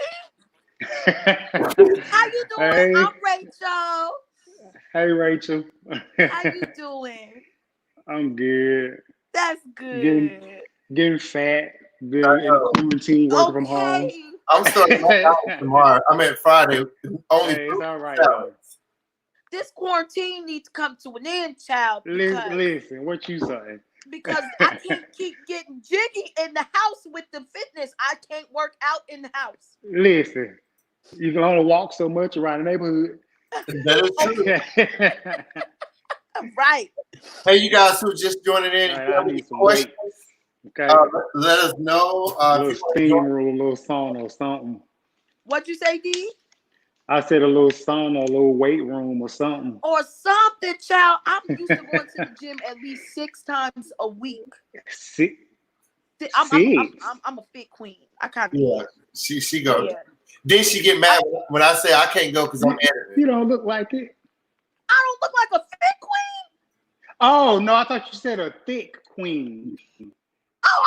how you doing? Hey. I'm Rachel. Hey, Rachel. How you doing? I'm good. That's good. Getting fat. Been I in know. quarantine, working from home. Okay. I'm starting my hours tomorrow. I mean Friday. Only Hey, it's all right. salads. This quarantine needs to come to an end, child, Listen, what you saying? because I can't keep getting jiggy in the house with the fitness. I can't work out in the house. Listen, you can only walk so much around the neighborhood. That is true. Right. Hey, you guys who just joining in, if Right, you I have any need some questions, Okay, let us know. a If little you want to steam join. room, a little sauna or something. What'd you say, D? I said a little sauna, a little weight room or something. Or something, child. I'm used to going to the gym at least 6 times a week. Six. I'm a fit queen. I kind of Yeah, she goes. Yeah. Then she get mad when I say I can't go because I'm editing. You don't look like it. I don't look like a fit queen. Oh no, I thought you said a thick queen. Oh,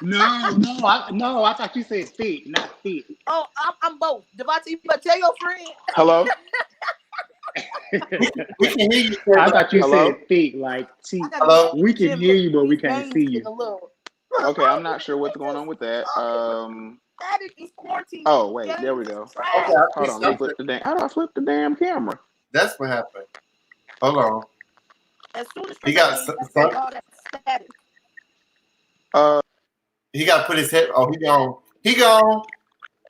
I'm No, I thought you said thick, not thick. Oh, I'm both. Devontae, you better tell your friend. Hello? We can hear you. I thought you Hello? said thick, like teeth. I gotta Hello? go to We the can gym hear because you, but we these can't veins see getting you. a little Okay, I'm not sure what's going on with that. That is these quarantine. Oh, wait, there we go. Okay, I see Hold on, let me flip the damn. How do I flip the damn camera? That's what happened. Hold on. As soon as He got that's some- all that static. He got to put his head. Oh, he gone. He gone.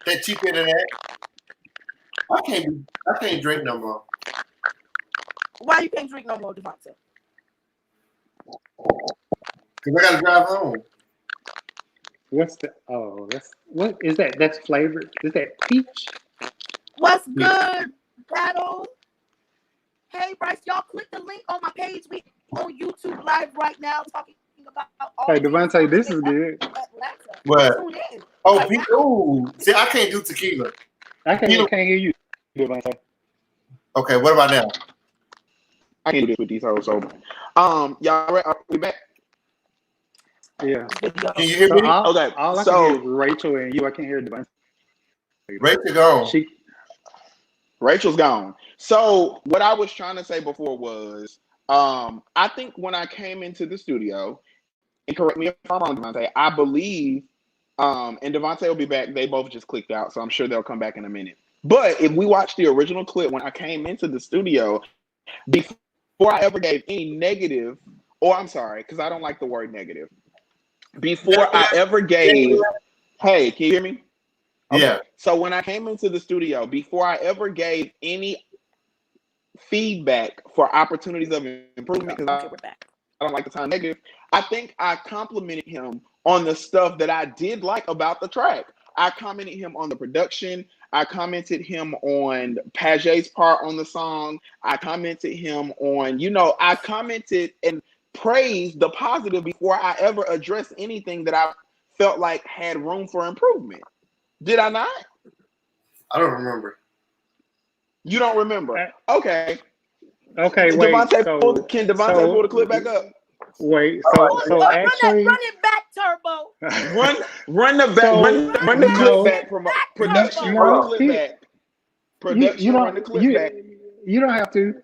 That cheap internet. I can't drink no more. Why you can't drink no more, Devontae? Cause I gotta drive home. What's the? Oh, what is that? That's flavored. Is that peach? What's good, Battle? Hey, Bryce, y'all click the link on my page. We on YouTube live right now talking about all Hey, things Devontae, this is Atlanta. good. What? Tune in. Oh, Right now. ooh. See, I can't do tequila. I can't hear you, Devontae. Okay, what about now? I can't do this with these hoes. So, y'all ready? Are we back? Yeah. Can you hear So me? all Okay, I so- can hear is Rachel and you. I can't hear Devontae. Rachel gone. She. Rachel's gone. So what I was trying to say before was, I think when I came into the studio, and correct me if I'm wrong, Devontae, I believe, and Devontae will be back. They both just clicked out, so I'm sure they'll come back in a minute. But if we watch the original clip when I came into the studio, before I ever gave any negative, or I'm sorry, because I don't like the word negative. Before I ever gave, hey, can you hear me? Okay. Yeah. So when I came into the studio, before I ever gave any feedback for opportunities of improvement, because Okay, we're back. I don't like the term negative, I think I complimented him on the stuff that I did like about the track. I commented him on the production. I commented him on Paget's part on the song. I commented him on, I commented and praised the positive before I ever addressed anything that I felt like had room for improvement. Did I not? I don't remember. You don't remember? Okay. Okay, Can wait. Devontae pull the clip back up? Wait. Run Actually, it back, Turbo. Run the back. Run the clip back from production. Run the clip back. Production. Run the clip back. You don't have to,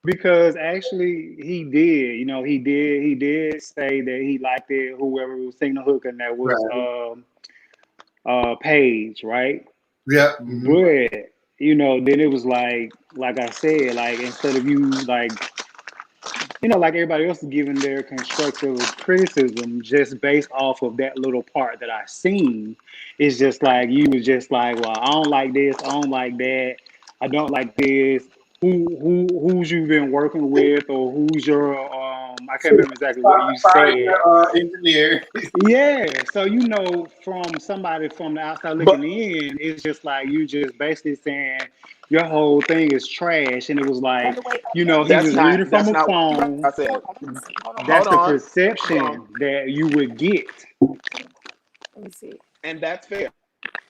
because actually he did. He did say that he liked it. Whoever was singing the hook, and that was Paige, right? Yeah. But then it was like I said, like instead of you like everybody else is giving their constructive criticism just based off of that little part that I seen, it's just like you was just like, well, I don't like this, I don't like that, I don't like this. Who's you been working with, or who's your I can't remember exactly what you said. Engineer. Yeah, so from somebody from the outside looking in, it's just like you just basically saying your whole thing is trash, and it was like he was reading from a phone. I said. That's the perception that you would get. Let me see. And that's fair.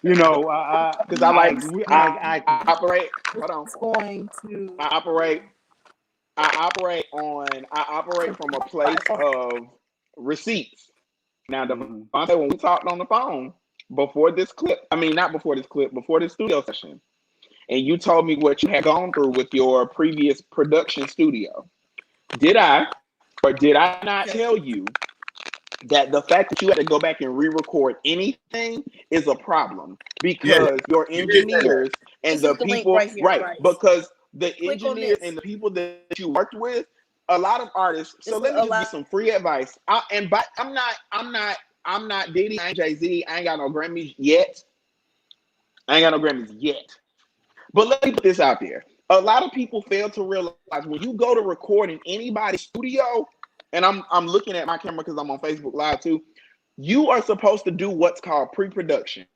Because I operate. Hold on. It's going to. I operate from a place of receipts. Now, Devontae, when we talked on the phone before this clip, before this studio session, and you told me what you had gone through with your previous production studio, did I or did I not tell you that the fact that you had to go back and re-record anything is a problem? Because your engineers and the people, right? Because the engineers and the people that you worked with, a lot of artists. So let me just give some free advice. I'm not Diddy. I ain't Jay-Z. I ain't got no Grammys yet. But let me put this out there. A lot of people fail to realize when you go to record in anybody's studio, and I'm looking at my camera because I'm on Facebook Live too, you are supposed to do what's called pre-production.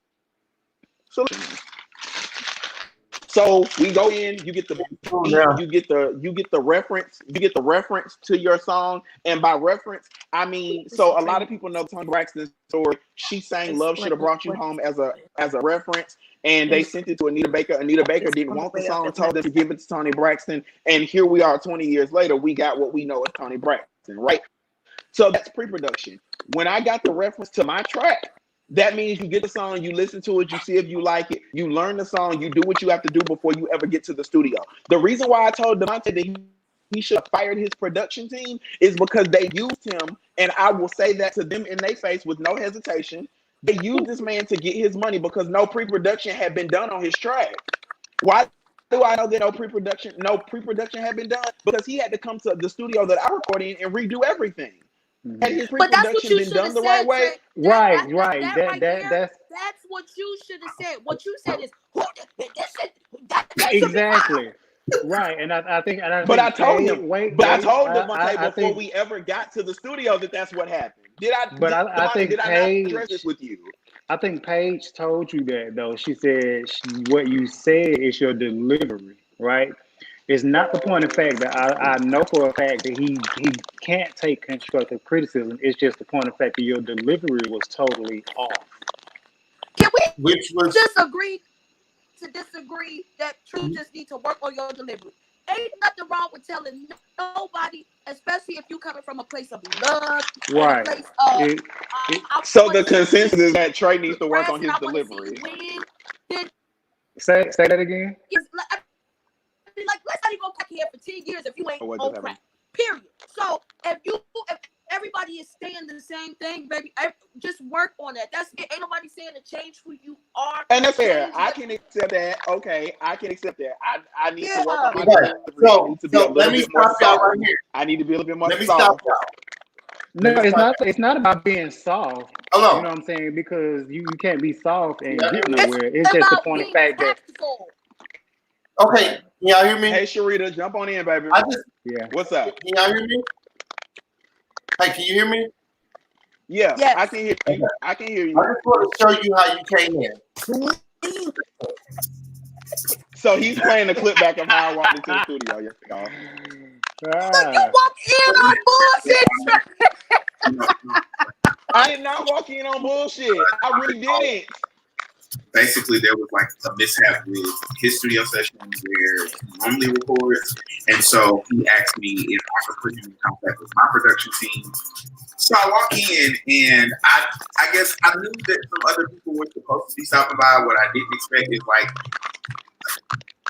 So we go in, you get the reference to your song, and by reference I mean, so a lot of people know Toni Braxton's story. She sang "Love Should Have Brought You Home" as a reference, and they sent it to Anita Baker. Anita Baker didn't want the song, told them to give it to Toni Braxton, and here we are 20 years later. We got what we know as Toni Braxton, right? So that's pre-production. When I got the reference to my track, that means you get the song, you listen to it, you see if you like it, you learn the song, you do what you have to do before you ever get to the studio. The reason why I told Devontae that he should have fired his production team is because they used him, and I will say that to them in their face with no hesitation. They used this man to get his money because no pre-production had been done on his track. Why do I know that no pre-production had been done? Because he had to come to the studio that I recorded in and redo everything. Had his pre-production been done the right way? Right. That's what you should have said. What you said is, exactly. Right, and I think. But I told him. I told Devontae before we ever got to the studio that what happened. Did I? But I think Paige, I not address this with you? I think Paige told you that though. She said what you said is your delivery, right? It's not the point of fact that I know for a fact that he can't take constructive criticism. It's just the point of fact that your delivery was totally off. Can we just agree to disagree that you just need to work on your delivery? Ain't nothing wrong with telling nobody, especially if you coming from a place of love, right? A place of, so the consensus is that Trey needs to work on his delivery. Say that again. Like, let's not even go crack here for 10 years if you ain't on crack. Period. So if everybody is saying the same thing, baby, just work on that. That's it. Ain't nobody saying to change who you are. And that's fair. I can accept that. Okay, I can accept that. I need to work on my delivery. So let me stop y'all right here. I need to be a little bit more soft. Stop y'all. No, it's not about being soft. Hello. You know what I'm saying? Because you can't be soft and get nowhere. It's just the point of fact that. Okay, can y'all hear me? Hey, Sharita, jump on in, baby. What's up? Can y'all hear me? Hey, can you hear me? Yeah, yes. I can hear you. Okay. I can hear you. I just want to show you how you came in. So he's playing the clip back of how I walked into the studio, y'all. Look, you walk in on bullshit. I did not walk in on bullshit. I really didn't. Basically, there was like a mishap with his studio session where he normally records, and so he asked me if I could put him in contact with my production team. So I walk in, and I guess I knew that some other people were supposed to be stopping by. What I didn't expect is like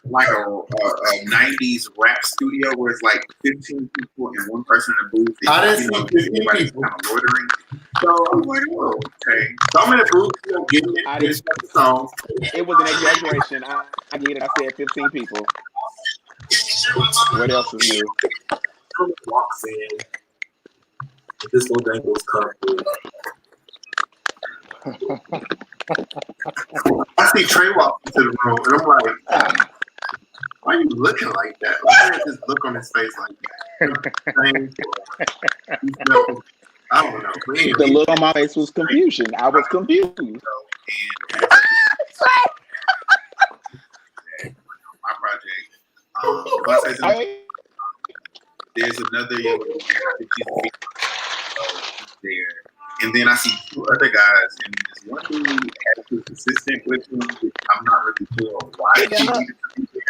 a 90s rap studio where it's like 15 people and one person in the booth. I didn't see 15 people. Kind of loitering. So I was like, oh, okay. So I'm in the booth, getting it, finishing up the song. It was an exaggeration. I get it. I said 15 people. What else is new? Someone walks in. This little dangles come through. I see Trey walk into the room, and I'm like, why are you looking like that? Why did this look on his face like that? I don't know. But anyway, The look on my face was confusion. I was confused. My project. There's another young lady there. I think she's there. And then I see two other guys, and this one dude had to be consistent with him. I'm not really sure why he needed to be there.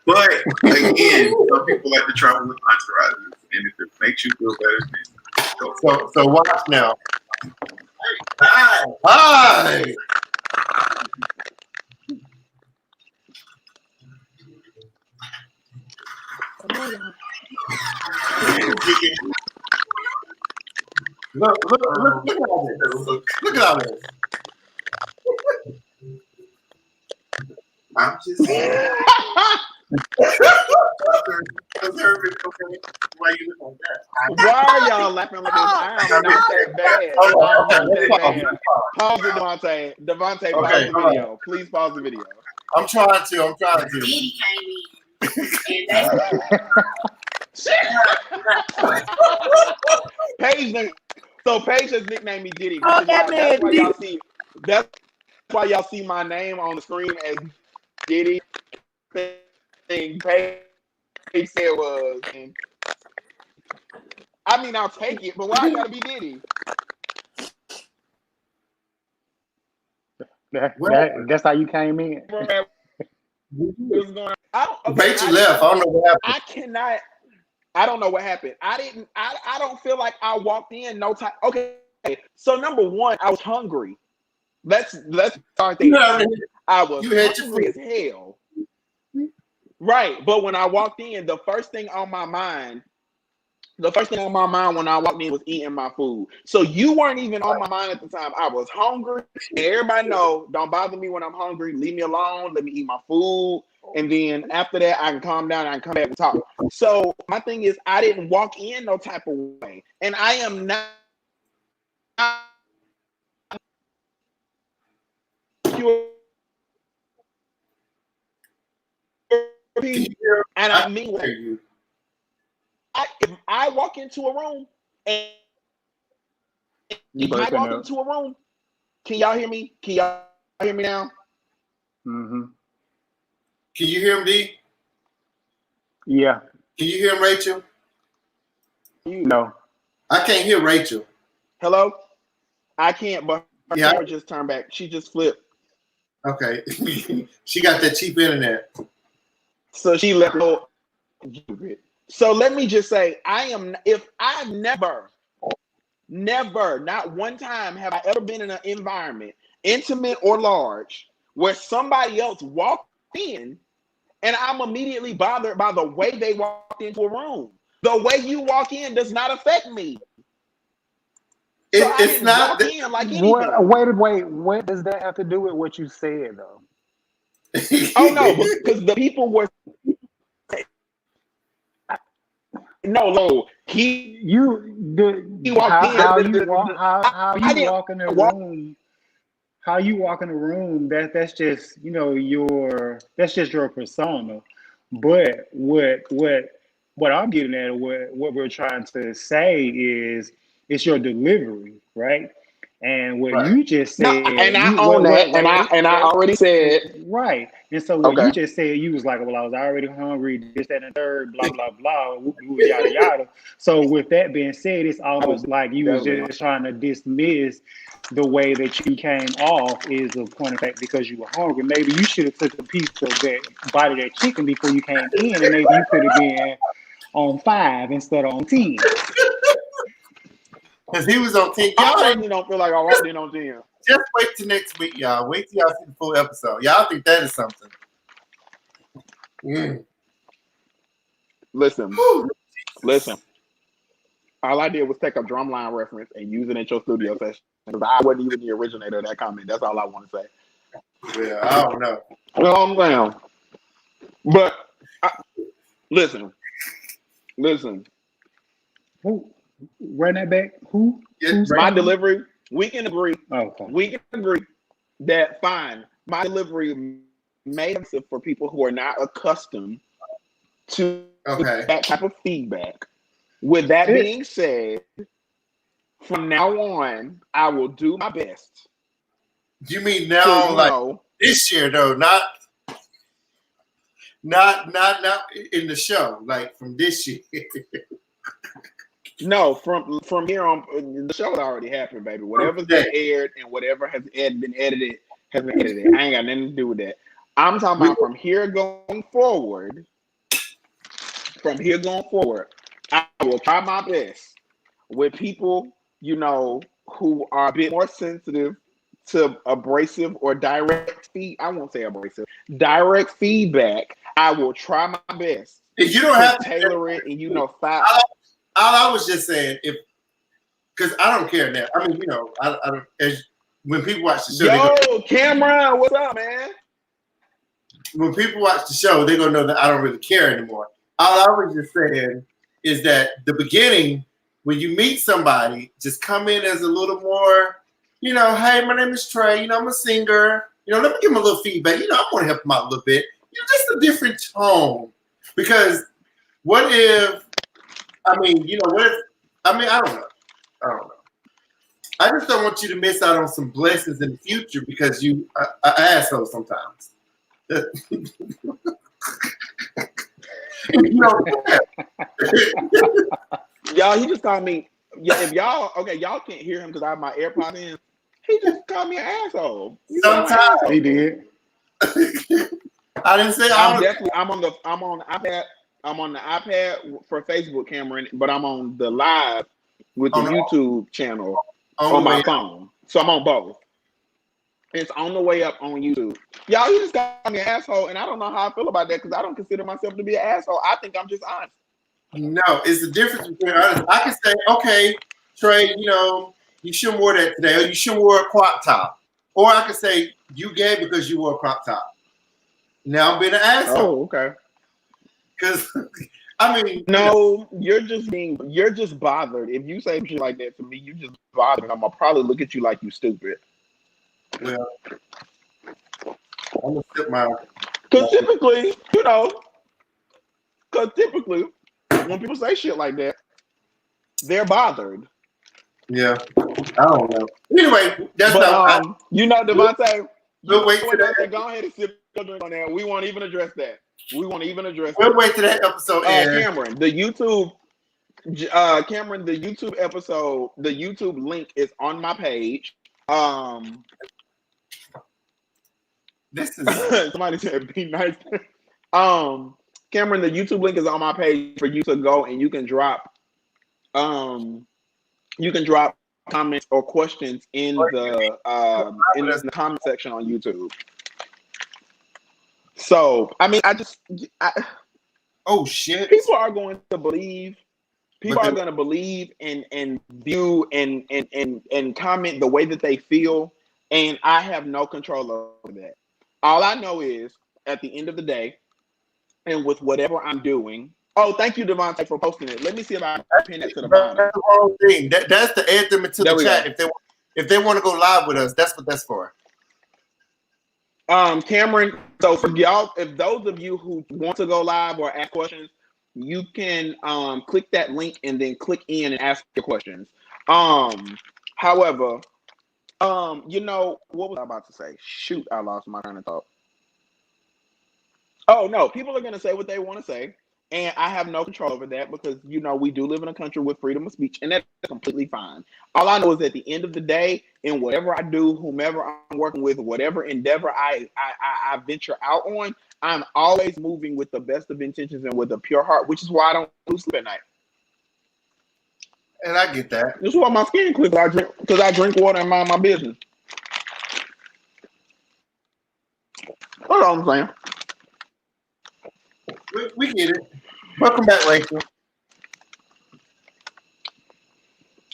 But again, some people like to travel with entourages, and if it makes you feel better, then go for it. so watch now. Hi. Look at all this. Look at all this. I'm just observing, okay? Why you look like that? Why are y'all laughing like this? I am not that bad. I'm not that bad. Pause it, Devontae, pause Okay, the video. Please pause the video. I'm trying to. Diddy came in. And Paige, so Paige has nicknamed me Diddy. Oh, that man That's why y'all see my name on the screen as Diddy. Thing Paige said was, I mean, I'll take it, but why I gotta be Diddy? That's how you came in. Rachel left. I don't know what happened. I don't know what happened. I don't feel like I walked in no time. Okay, so number one, I was hungry. Let's start there. I was hungry as hell. Right, but when I walked in, the first thing on my mind when I walked in was eating my food. So you weren't even on my mind at the time. I was hungry. And everybody know, don't bother me when I'm hungry. Leave me alone. Let me eat my food. And then after that, I can calm down and I can come back and talk. So my thing is, I didn't walk in no type of way. And I am not and I mean, if I walk into a room and can y'all hear me? Can y'all hear me now? Mm-hmm. Can you hear him, D? Yeah. Can you hear Rachel? No. I can't hear Rachel. Hello? I can't, but her camera just turned back. She just flipped. Okay. She got that cheap internet. So she left. So let me just say, never, not one time have I ever been in an environment, intimate or large, where somebody else walked in and I'm immediately bothered by the way they walked into a room. The way you walk in does not affect me. So It's not. In like anything. Wait. What does that have to do with what you said, though? Oh no, because the people were. No. How you walk in the room? How you walk in the room? That's just your persona. But what I'm getting at, what we're trying to say is, it's your delivery, right? And what Right. you just No, said, and I you own that, what, and I already said right. And so what okay. you just said, you was like, well, I was already hungry, this, that, and the third, blah, blah, blah, yada, yada. So with that being said, it's almost like you was definitely just trying to dismiss the way that you came off is a point of fact because you were hungry. Maybe you should have took a piece of that bite of that chicken before you came in, and maybe you could have been on 5 instead of on 10. Because he was on 10. I Y'all personally don't feel like I walked in on 10. just wait till next week, y'all. Wait till y'all see the full episode. Y'all think that is something. Listen. All I did was take a drumline reference and use it in your studio session. Because I wasn't even the originator of that comment. That's all I want to say. Yeah, I don't know. You know what I'm saying? But listen. Who? Run that back. Who? Yes, My delivery, we can agree. Okay. We can agree that fine. My delivery may have for people who are not accustomed to Okay. that type of feedback. With that being said, from now on, I will do my best. You mean now, like this year, though, not in the show, like from this year. No, from here on, the show already happened, baby. Whatever's been aired and whatever has been edited has been edited. I ain't got nothing to do with that. I'm talking about from here going forward. From here going forward, I will try my best with people, you know, who are a bit more sensitive to abrasive or direct I won't say abrasive, direct feedback. I will try my best. You don't have to tailor it, and you know, all I was just saying, because I don't care now. I mean, you know, I don't. When people watch the show, yo, Cameron, what's up, man? When people watch the show, they're gonna know that I don't really care anymore. All I was just saying is that the beginning, when you meet somebody, just come in as a little more, you know, hey, my name is Trey. You know, I'm a singer. You know, let me give them a little feedback. You know, I want to help them out a little bit. You know, just a different tone. Because what if? I mean, you know, what if, I mean, I don't know. I just don't want you to miss out on some blessings in the future because you are asshole sometimes. You know, y'all, he just called me. Yeah, if y'all y'all can't hear him because I have my AirPods in. He just called me an asshole. Sometimes he did. I didn't say I'm on the iPad. I'm on the iPad for Facebook, Cameron, but I'm on the live with the YouTube channel on my phone. So I'm on both. It's on the way up on YouTube. Y'all, he just got me an asshole, and I don't know how I feel about that because I don't consider myself to be an asshole. I think I'm just honest. No, it's the difference between honest. I can say, okay, Trey, you know, you shouldn't wear that today, or you shouldn't wear a crop top. Or I can say, you gay because you wore a crop top. Now I'm being an asshole. Oh, okay. Because I mean, no, you're just bothered. If you say shit like that to me, you just bothered. I'm gonna probably look at you like you stupid. Well, I'm gonna skip my. Because typically, you know, when people say shit like that, they're bothered. Yeah, I don't know. Anyway, that's not. You know, Devontae. We'll wait till that. Go ahead and sip your drink on that. We won't even address that. We'll wait till that episode ends. Cameron, the YouTube episode, the YouTube link is on my page. This is somebody said be nice. Cameron, the YouTube link is on my page for you to go and you can drop comments or questions in the comment section on YouTube. So, I mean, oh shit! People are going to believe. People are going to believe and view and comment the way that they feel, and I have no control over that. All I know is, at the end of the day, and with whatever I'm doing. Oh, thank you, Devontae, for posting it. Let me see if I can pin it to the bottom. That's the wrong thing. That's to add them into the chat if they want to go live with us. That's what that's for. Cameron, so for y'all, if those of you who want to go live or ask questions, you can click that link and then click in and ask your questions. However, You know, what was I about to say? Shoot, I lost my train of thought. Oh no, people are gonna say what they want to say, and I have no control over that because you know we do live in a country with freedom of speech, and that's completely fine. All I know is at the end of the day, in whatever I do, whomever I'm working with, whatever endeavor I venture out on, I'm always moving with the best of intentions and with a pure heart, which is why I don't lose sleep at night. And I get that. This is why my skin clear. Because I drink water and mind my business. That's all I'm saying. We get it. Welcome back, Rachel.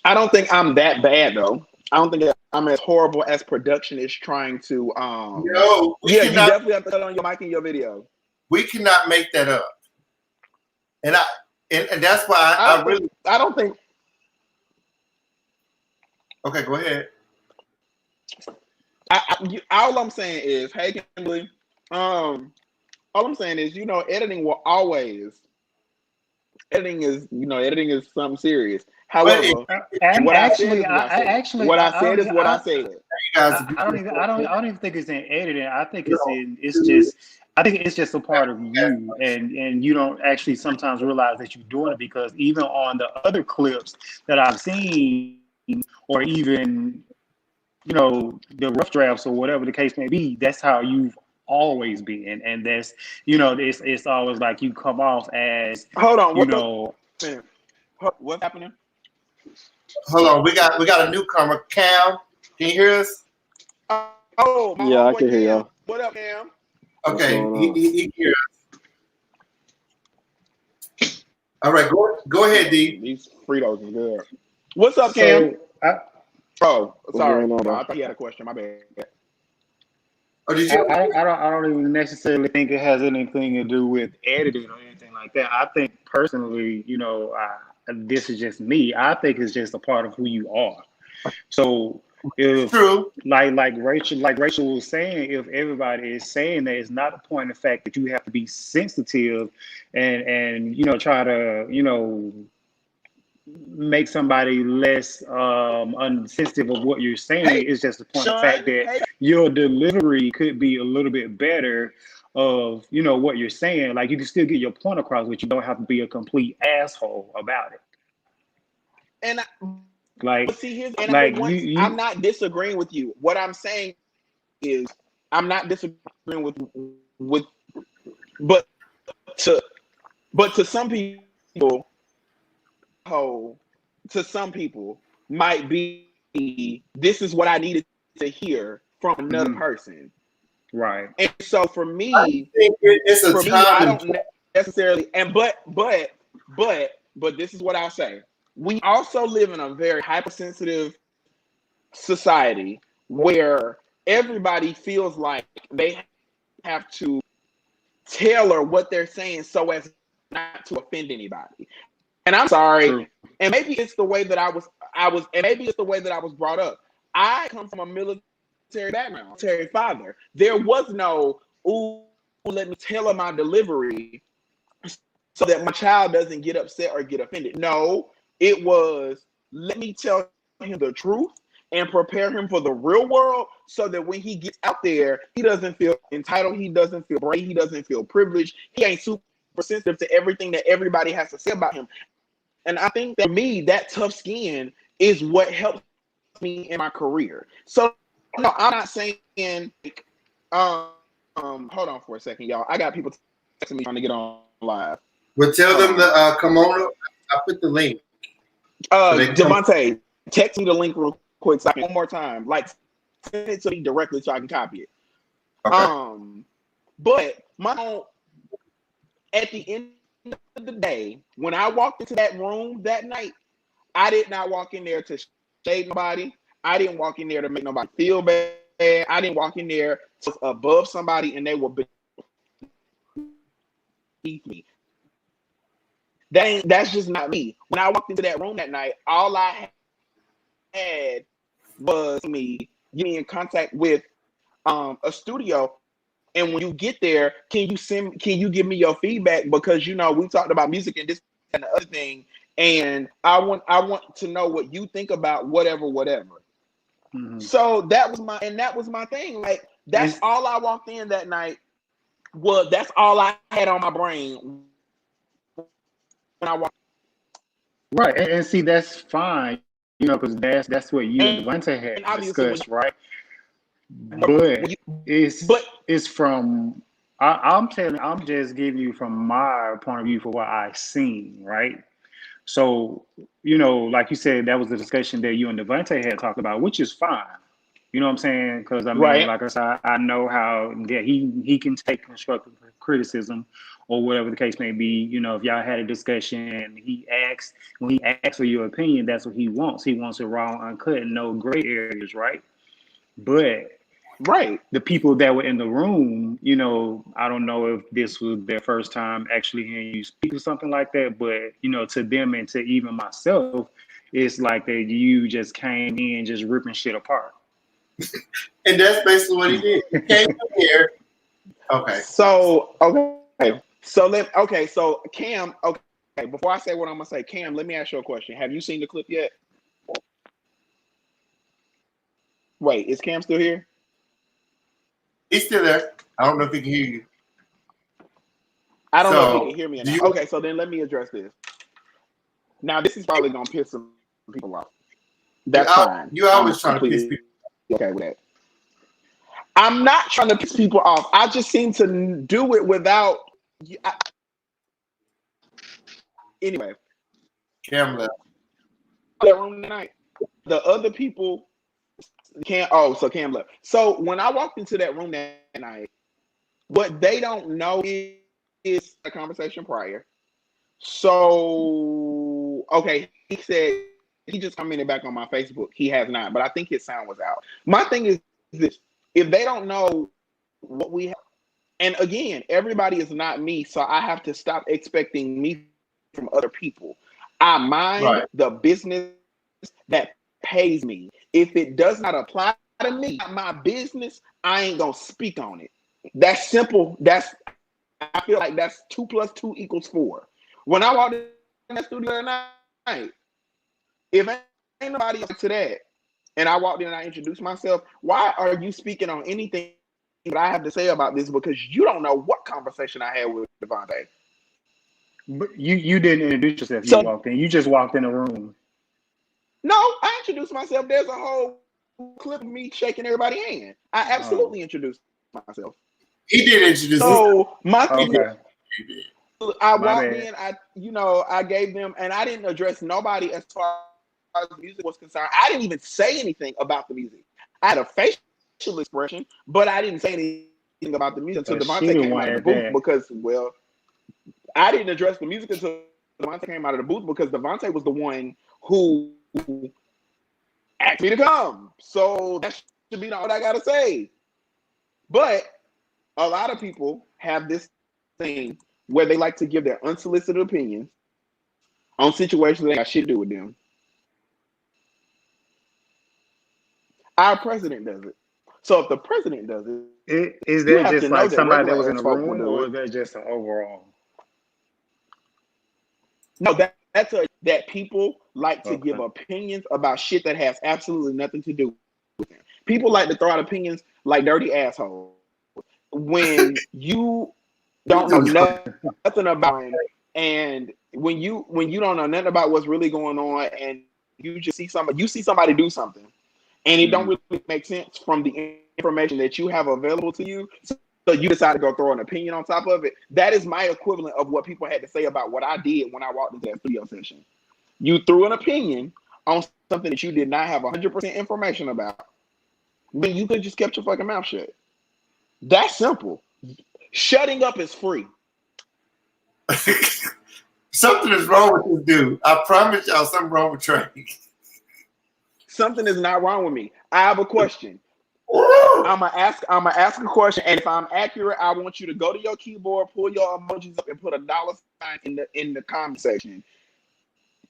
I don't think I'm that bad though. I don't think that I'm as horrible as production is trying to. No, you definitely have to put on your mic in your video. We cannot make that up. And that's why I don't think. Okay, go ahead. All I'm saying is, hey Kimberly, all I'm saying is, you know, editing is something serious. However, what I said is what I said. I don't even think it's in editing. I think it's just a part of you, and you don't actually sometimes realize that you're doing it, because even on the other clips that I've seen, or even, you know, the rough drafts or whatever the case may be, that's how you've always been, and that's, you know, it's always like you come off as, hold on, you know, what's happening? Hold on, we got a newcomer, Cam. Can you hear us? Oh, yeah, I can hear y'all. What up, Cam? Okay, he hears us. All right, go ahead, D. These Fritos is good. What's up, Cam? Sorry. I thought you had a question. My bad. Oh, did you? I don't even necessarily think it has anything to do with editing or anything like that. I think personally, you know, this is just me. I think it's just a part of who you are. So if true, like Rachel was saying, if everybody is saying that, it's not a point of fact that you have to be sensitive and you know, try to, you know, make somebody less unsensitive of what you're saying. It's just the point of fact that your delivery could be a little bit better of, you know, what you're saying. Like, you can still get your point across, but you don't have to be a complete asshole about it. And I'm not disagreeing with you. What I'm saying is, I'm not disagreeing with but to some people, might be, this is what I needed to hear from another person. Right. And so for me, I think it's a time. I don't necessarily, but this is what I'll say. We also live in a very hypersensitive society where everybody feels like they have to tailor what they're saying so as not to offend anybody. And I'm sorry. True. And maybe it's the way that I was, and maybe it's the way that I was brought up. I come from a military background, military father. There was no, let me tailor my delivery so that my child doesn't get upset or get offended. No, it was, let me tell him the truth and prepare him for the real world so that when he gets out there, he doesn't feel entitled, he doesn't feel brave, he doesn't feel privileged, he ain't super sensitive to everything that everybody has to say about him. And I think that for me, that tough skin is what helps me in my career. So no, I'm not saying, hold on for a second, y'all. I got people texting me trying to get on live. Well, tell them to come on. I put the link. Devontae, text me the link real quick so I can, one more time. Like, send it to me directly so I can copy it. Okay. But at the end of the day, when I walked into that room that night, I did not walk in there to shade nobody. I didn't walk in there to make nobody feel bad. I didn't walk in there to above somebody and they were beneath me. That's just not me. When I walked into that room that night, all I had was me getting in contact with a studio. And when you get there, can you give me your feedback? Because, you know, we talked about music and this and the other thing. And I want to know what you think about whatever. Mhm. So that was my thing. Like that's all I walked in that night. Well, that's all I had on my brain when I walked. Right, and see that's fine, because that's what you and And Devontae had obviously, discussed, right? But it's but it's from I'm just giving you from my point of view for what I seen, right? So, like you said, that was the discussion that you and Devontae had talked about, which is fine. You know what I'm saying? Because I mean, right, like I said, I know how that he can take constructive criticism or whatever the case may be. If y'all had a discussion and when he asks for your opinion, that's what he wants. He wants it raw, uncut, and no gray areas, right? But right. the people that were in the room, I don't know if this was their first time actually hearing you speak or something like that, but to them and to even myself, it's like that you just came in just ripping shit apart. And that's basically what he did. He came in here. Okay. So so Cam, okay, before I say what I'm gonna say, Cam, let me ask you a question. Have you seen the clip yet? Wait, is Cam still here? He's still there. I don't know if he can hear you. I don't know if So, he can hear me or do not. you- Okay, so then let me address this. Now, this is probably gonna piss some people off. That's fine. You always I'm trying to piss completely people. okay with that. I'm not trying to piss people off. I just seem to do it without. Anyway, Cam left. that room tonight. The other people can't. Oh, so Cam left. So when I walked into that room that night, what they don't know is a conversation prior. So okay, he said he just commented back on my Facebook. He has not, but I think his sound was out. My thing is this: if they don't know what we have, and again, everybody is not me, so I have to stop expecting me from other people. I mind the business that pays me. If it does not apply to me, my business, I ain't gonna speak on it. That's simple. I feel like that's 2 + 2 = 4. When I walked in that studio tonight, if ain't nobody else to that, and I walked in and I introduced myself, why are you speaking on anything that I have to say about this? Because you don't know what conversation I had with Devontae. But you didn't introduce yourself. So, You walked in. You just walked in the room. No, I introduced myself. There's a whole clip of me shaking everybody's hand. I absolutely introduced myself. He did introduce So my thing Okay. is, I My walked bad. in, I gave them, and I didn't address nobody as far as the music was concerned. I didn't even say anything about the music. I had a facial expression, but I didn't say anything about the music until But she Devontae the came one out of the at booth that. because, well, I didn't address the music until Devontae came out of the booth because Devontae was the one who asked me to come. So that should be all I gotta say. But a lot of people have this thing where they like to give their unsolicited opinions on situations that got shit to do with them. Our president does it. So if the president does it, Is you that have to just know like that somebody that regular was in ass the folk will room, do or it. is that just an overall? No, that's that people like to give Okay. opinions about shit that has absolutely nothing to do with them. People like to throw out opinions like dirty assholes. When you don't know nothing about him, and when you don't know nothing about what's really going on, and you just see somebody do something, and it don't really make sense from the information that you have available to you, so you decide to go throw an opinion on top of it. That is my equivalent of what people had to say about what I did when I walked into that studio session. You threw an opinion on something that you did not have 100% information about, when you could just kept your fucking mouth shut. That's simple. Shutting up is free. something is wrong with this dude. I promise y'all, something wrong with Trey. Something is not wrong with me. I have a question. I'm gonna ask a question, and if I'm accurate, I want you to go to your keyboard, pull your emojis up, and put a $sign in the comment section.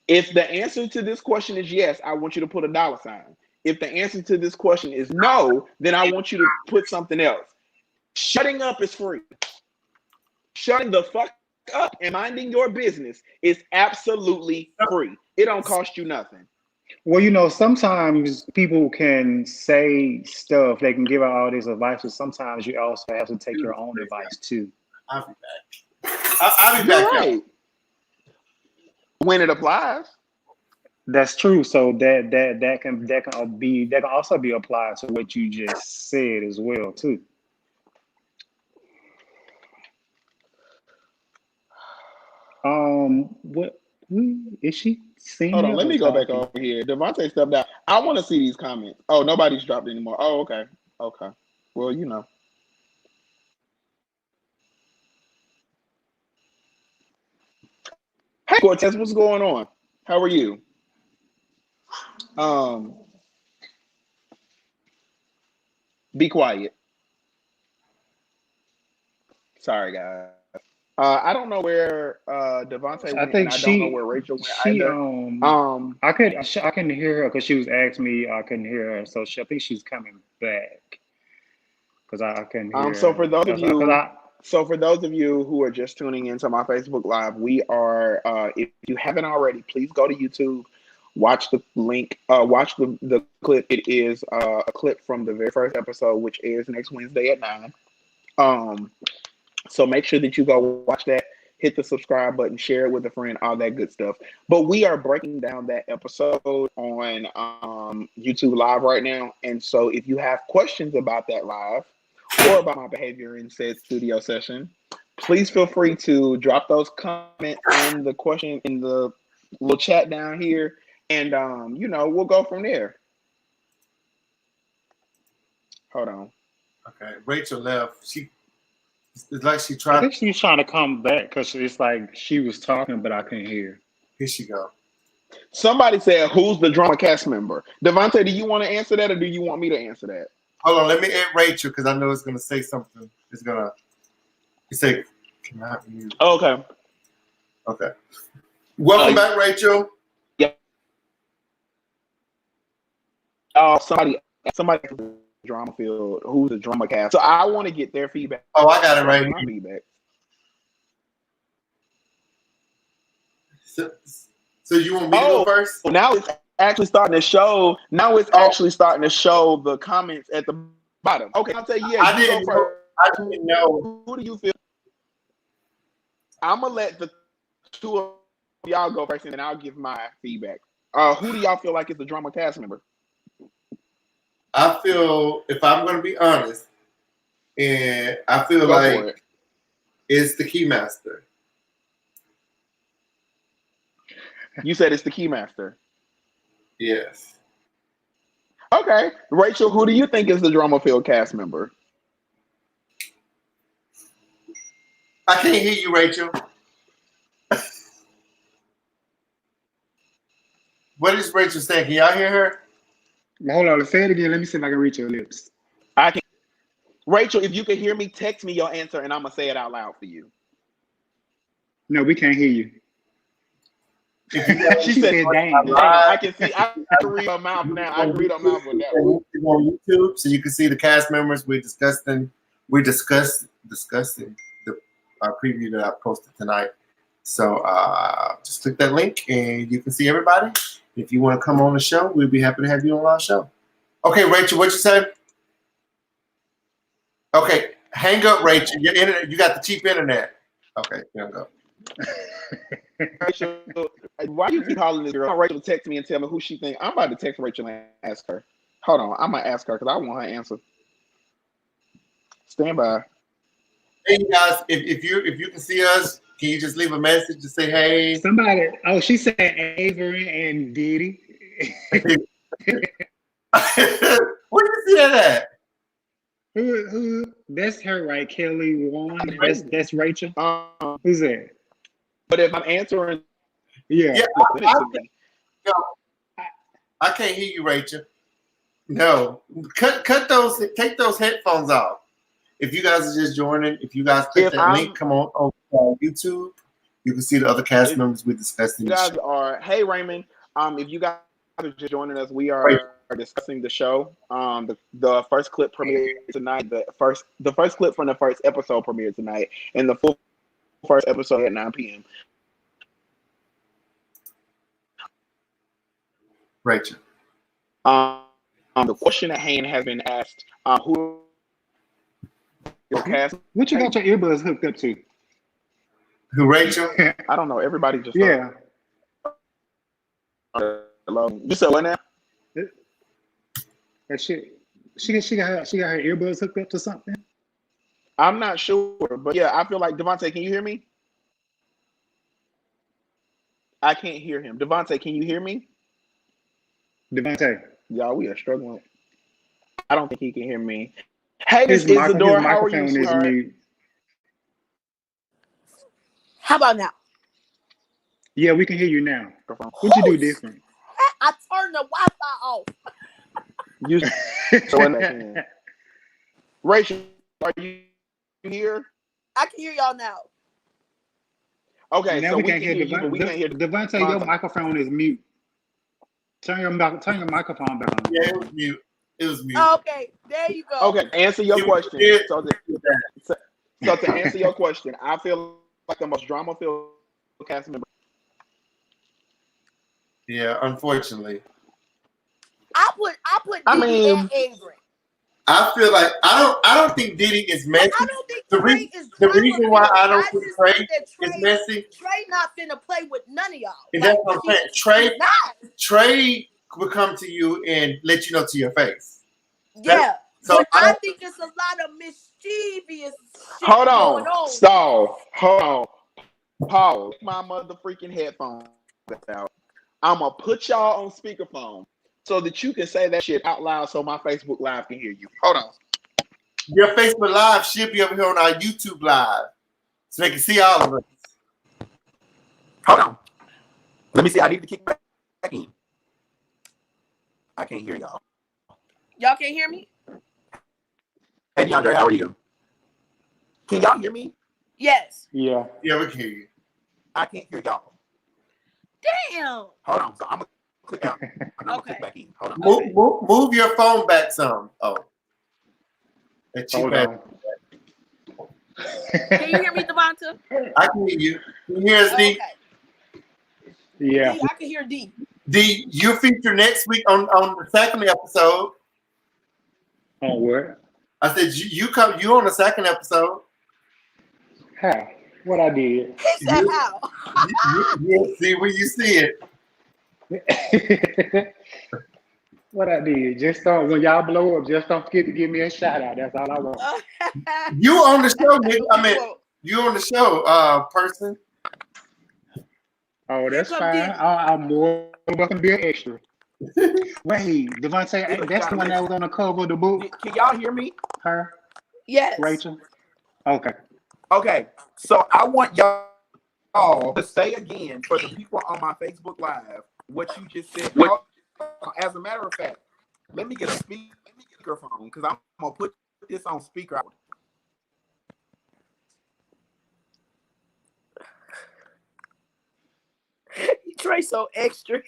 If the answer to this question is yes, I want you to put a $sign. If the answer to this question is no, then I want you to put something else. Shutting up is free. Shutting the fuck up and minding your business is absolutely free. It don't cost you nothing. Well, sometimes people can say stuff, they can give out all this advice, but sometimes you also have to take your own advice too. I'll be back. I'll be You're back, y'all. right. When it applies. That's true. So that can also be applied to what you just said as well too. What is she Hold singing on, let or me go back talking? over here. Devontae stepped out. I want to see these comments. Oh, nobody's dropped anymore. Oh, okay. Okay. Well, Hey, Cortez, what's going on? How are you? Be quiet. Sorry, guys. I don't know where Devontae I went, and think I don't know where Rachel went she either. Um, I couldn't hear her because she was asking me. I couldn't hear her, so I think she's coming back because I couldn't hear so her. for those of Because you, I so for those of you who are just tuning into my Facebook Live, we are. If you haven't already, please go to YouTube, watch the link, watch the clip. It is a clip from the very first episode, which airs next Wednesday at 9. So make sure that you go watch that, hit the subscribe button, share it with a friend, all that good stuff. But we are breaking down that episode on YouTube Live right now. And so if you have questions about that live or about my behavior in said studio session, please feel free to drop those comments in the question in the little chat down here. And we'll go from there. Hold on. Okay, Rachel left. It's like she I tried. think she's trying to come back because it's like she was talking, but I couldn't hear. Here she go. Somebody said, "Who's the drama cast member?" Devontae, do you want to answer that, or do you want me to answer that? Hold on, let me add Rachel because I know it's gonna say something. It's gonna. You say, "Can I have you?" Okay. Okay. Welcome back, Rachel. Yeah. Somebody drama field. Who's the drama cast? So I want to get their feedback. Oh, I got it right My here. feedback. So you want me to go first? Now it's actually starting to show. Now it's actually starting to show the comments at the bottom. Okay, I'll tell you. Yeah, I didn't know. Who do you feel? I'm gonna let the two of y'all go first, and then I'll give my feedback. Who do y'all feel like is the drama cast member? I feel, if I'm going to be honest, and I feel like it's the Keymaster. You said it's the Keymaster. Yes. Okay, Rachel, who do you think is the drama field cast member? I can't hear you, Rachel. What is Rachel saying? Can y'all hear her? Hold on, let's say it again. Let me see if I can reach your lips. I can. Rachel, if you can hear me, text me your answer, and I'm gonna say it out loud for you. No, we can't hear you. She said, "Dang, I can see. I can read her mouth now. I can read her mouth with that one." It's on YouTube, so you can see the cast members. We're discussing the preview that I posted tonight. So just click that link, and you can see everybody. If you want to come on the show, we'd be happy to have you on our show. Okay, Rachel, what you say? Okay, hang up, Rachel. Your internet, you got the cheap internet. Okay, hang go. Rachel, why you keep calling this girl? Rachel text me and tell me who she think. I'm about to text Rachel and ask her. Hold on, I'm gonna ask her because I want her answer. Stand by. Hey guys, if you can see us, can you just leave a message to say hey? Somebody. Oh, she said Avery and Diddy. Where did you see that at? Who? That's her, right? Kelly Warren. That's Rachel. Who's that? But if I'm answering, yeah, I can't hear you, Rachel. No, take those headphones off. If you guys are just joining, if you guys click that link, come on YouTube. You can see the other cast members we discussed in the show. You guys are, hey Raymond. If you guys are just joining us, we are discussing the show. The first clip premiered tonight. The first clip from the first episode premiered tonight, and the full first episode at 9 p.m. Rachel. The question at hand has been asked. Who is cast? What you got your earbuds hooked up to? Who, Rachel? I don't know. Everybody just Yeah. Hello. You said what now? That shit. She got her earbuds hooked up to something. I'm not sure, but yeah, I feel like Devontae. Can you hear me? I can't hear him. Devontae, can you hear me? Devontae. Y'all, we are struggling. I don't think he can hear me. Hey, His Miss Isadora, how are you, microphone is sweetheart? mute. How about now? Yeah, we can hear you now. What you do different? I turned the Wi-Fi off. You so in that can. Rachel, are you here? I can hear y'all now. Okay, Now so we we can't can hear hear you, but we can't hear Devontae, your microphone is mute. Turn your microphone back on. Yeah, it was mute. It was mute. Okay, there you go. Okay, answer your question. Yeah. So to answer your question, I feel like the most drama-filled cast member. Yeah, unfortunately. I put I Diddy mean- and Avery. I feel like I don't think Diddy is messy. I don't think The Trey reason- is the drama reason why filled. I don't think just Trey think that It's messy. Trey not finna play with none of y'all. And Like, that's what I'm saying. he's not. Trey would come to you and let you know to your face. Yeah. So But I think it's a lot of mischievous shit Hold going on, on. stall. Hold on, pause. My mother freaking headphones out. I'm gonna put y'all on speakerphone so that you can say that shit out loud, so my Facebook Live can hear you. Hold on. Your Facebook Live should be over here on our YouTube Live, so they can see all of us. Hold on. Let me see. I need to kick back in. I can't hear y'all. Y'all can't hear me? Hey, DeAndre, how are you? Can y'all hear me? Yes. Yeah. Yeah, we can hear you. I can't hear y'all. Damn. Hold on. So I'm gonna click out. I'm gonna Okay. click back in. Hold on. Move your phone back some. Oh. That cheap Hold ass- on. Can you hear me, Devonta? I can hear you. Can you hear us, D? Okay. Yeah. D, I can hear D. D, you feature next week on the second episode. On what? I said you on the second episode. How? What I did? He said how? You see where you see it. What I did? Just don't, when y'all blow up, just don't forget to give me a shout out. That's all I want. You on the show, nigga. I mean, you on the show, person. Oh, that's Here fine. come Diddy. I'm more welcome to be an extra. Wait, Devontae, that's the one that was on the cover of the book. Can y'all hear me? Her, Yes. Rachel. Okay. Okay. So I want y'all to say again for the people on my Facebook Live what you just said. As a matter of fact, let me get a speakerphone because I'm gonna put this on speaker. Trey so extra.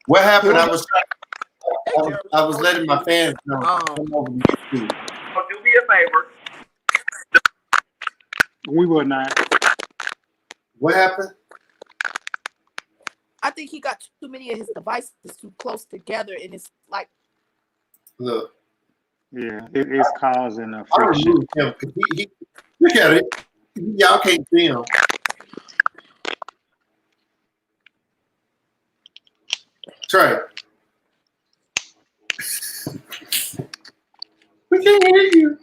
What happened? I was letting my fans know. Come over to YouTube. Do me a favor. We will not. What happened? I think he got too many of his devices too close together, and it's like, Look, Yeah, it's causing a I friction. removed him. He, look at it. Y'all can't see him. Trey. We can't hear you.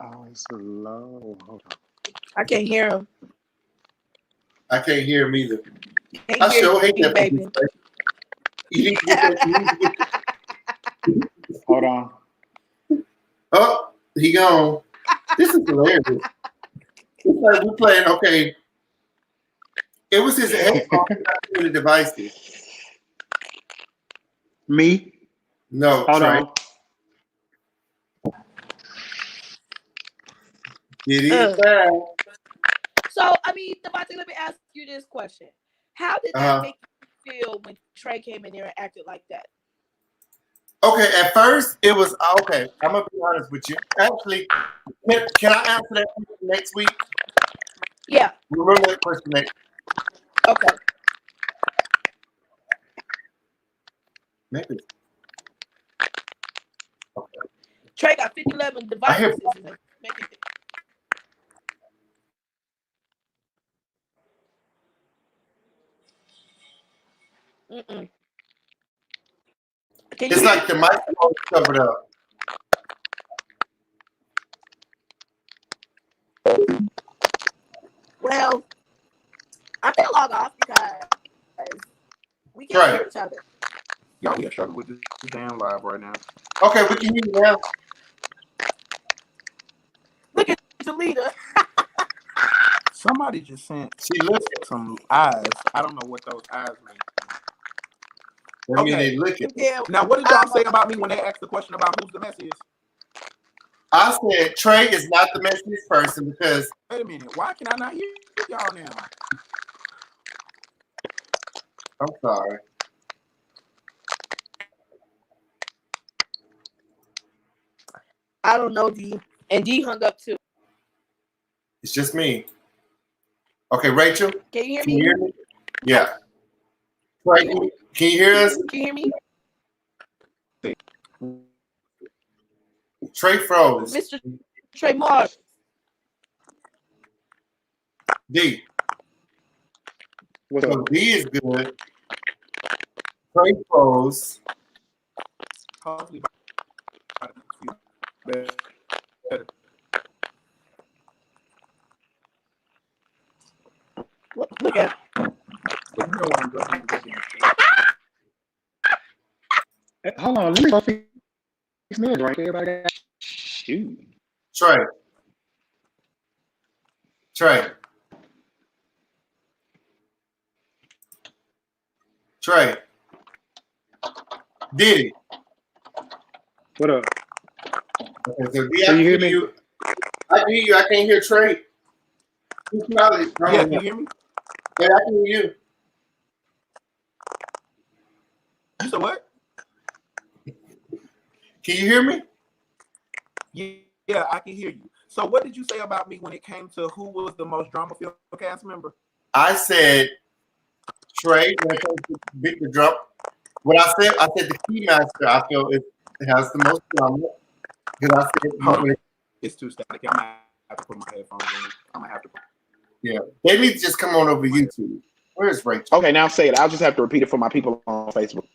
Oh, it's low. Hold on. I can't hear him. I can't hear him either. Can't I hear sure you, hate that baby. You need to get that. Hold on. Oh, he gone. This is hilarious. It's like we're playing, okay. It was his headphones, not the devices. Me? No, Hold Trey. on. It is bad. So, I mean, Devontae, let me ask you this question. How did that make you feel when Trey came in there and acted like that? Okay, at first it was okay. I'm gonna be honest with you. Actually, can I answer that question next week? Yeah. Remember that question next. Okay. Maybe. Okay. Trey got 5011 I hear. devices. Make it. Mm-mm. Can you It's hear like the microphone covered up. Well, I'm gonna log off because we can't Right. hear each other. Y'all are struggling with this damn live right now. Okay, we can hear you now. Look at Jalita. Somebody just sent She looking. some eyes. I don't know what those eyes mean. That mean Okay. they looking. Yeah. Now, what did y'all say about me when they asked the question about who's the mess is? I said Trey is not the messiest person because Wait a minute. Why can I not hear y'all now? I'm sorry. I don't know, D. And D hung up too. It's just me. Okay, Rachel, Can you hear can me? you hear me? Yeah. Trey, can you hear us? Can you hear me? Trey froze. Mr. Trey Marsh. D. What's So up? D is good. Trey froze. Hopefully, Look at Hold on, let me go fix me right there. Everybody got shoot. Trey. Trey. Trey. Diddy. What up? Okay, so D, I Can can you hear hear me? you. I can hear you. I can't hear Trey. He's probably, Yeah, can you hear me? yeah, I can hear you. You said what? Can you hear me? Yeah, I can hear you. So, what did you say about me when it came to who was the most drama-filled cast member? I said Trey when it comes to beat the drum. What I said the Keymaster. I feel it has the most drama because I said Hold on. It's too static. I'm gonna have to put my headphones in. I'm gonna have to. yeah. They need to just come on over YouTube. Where's Rachel? Okay, now say it. I'll just have to repeat it for my people on Facebook.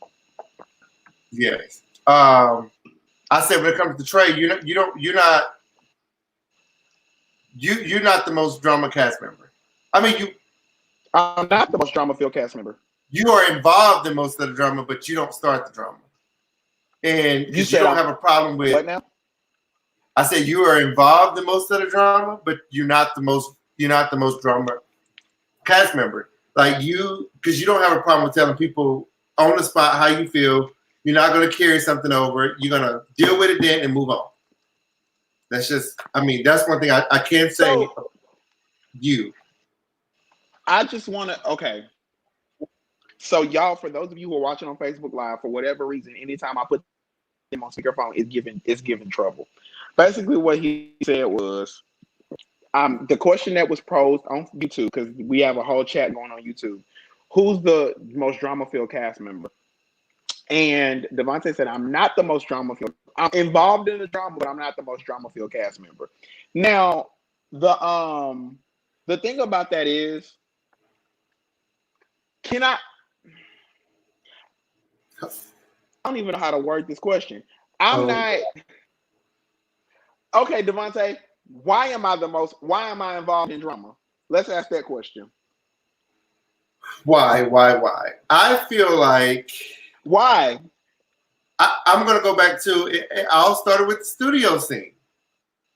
Yes. I said when it comes to Trey, you're not the most drama cast member. I mean, I'm not the most drama-filled cast member. you are involved in most of the drama, but you don't start the drama. And you said don't have a problem with What now? I said you are involved in most of the drama, but you're not the most drama cast member. Like you, because you don't have a problem with telling people on the spot how you feel. You're not going to carry something over. You're going to deal with it then and move on. That's just, I mean, that's one thing I can't say. So, you. I just want to. Okay. So, y'all, for those of you who are watching on Facebook Live, for whatever reason, anytime I put them on speakerphone, it's giving trouble. Basically, what he said was, the question that was posed on YouTube, because we have a whole chat going on YouTube. Who's the most drama-filled cast member? And Devontae said, I'm not the most drama-filled. I'm involved in the drama, but I'm not the most drama-filled cast member. Now, the thing about that is, I don't even know how to word this question. I'm not. Okay, Devontae, why am I involved in drama? Let's ask that question. Why? I feel like Why? I'm going to go back to it all started with the studio scene.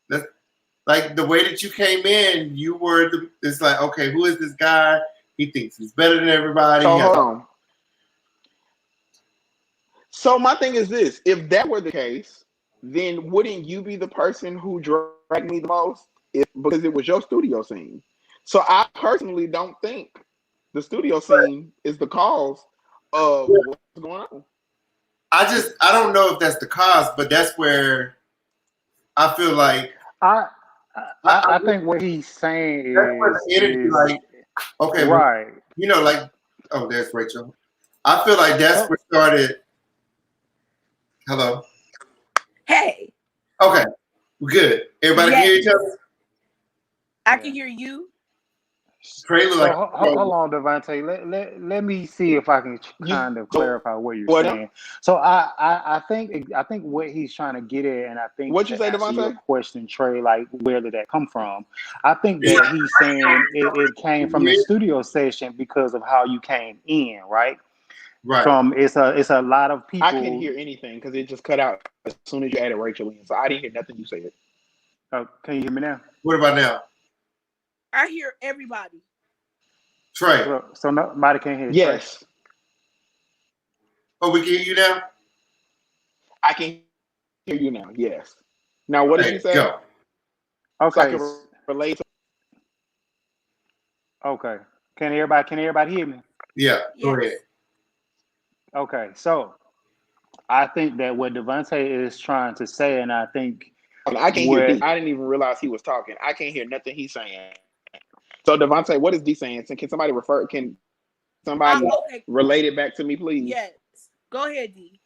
That's like the way that you came in, you were it's like, okay, who is this guy? He thinks he's better than everybody. So hold on. So my thing is this: if that were the case, then wouldn't you be the person who dragged me the most? Because it was your studio scene. So I personally don't think the studio scene is the cause of what's going on. I don't know if that's the cause, but that's where I feel like I think what he's saying that's where the energy, is like, okay, well, right. you know, like, oh, there's Rachel. I feel like that's where started. Hello. Hey. Okay, we're good. Everybody Yes. hear each other? I can hear you. Trey look like Hold on, Devontae. Let me see if I can kind of clarify what you're What? saying. So I think what he's trying to get at, and I think What'd you to say, answer your Devontae? question, Trey, like where did that come from? I think that he's saying it came from the studio session because of how you came in, right? right. From it's a lot of people. I couldn't hear anything because it just cut out as soon as you added Rachel in, so I didn't hear nothing you said. Can you hear me now? What about now? I hear everybody. Trey. So nobody can hear. Yes. Trey. Oh, we can hear you now? I can hear you now. Yes. Now, what did you say? Go. Okay. So I can relate to. Okay. Can everybody hear me? Yeah. Go Yes. ahead. Okay. So I think that what Devontae is trying to say, and I think I can't hear D. I didn't even realize he was talking. I can't hear nothing he's saying. So Devontae, what is D saying? Can somebody relate it back to me, please? Yes. Go ahead, D.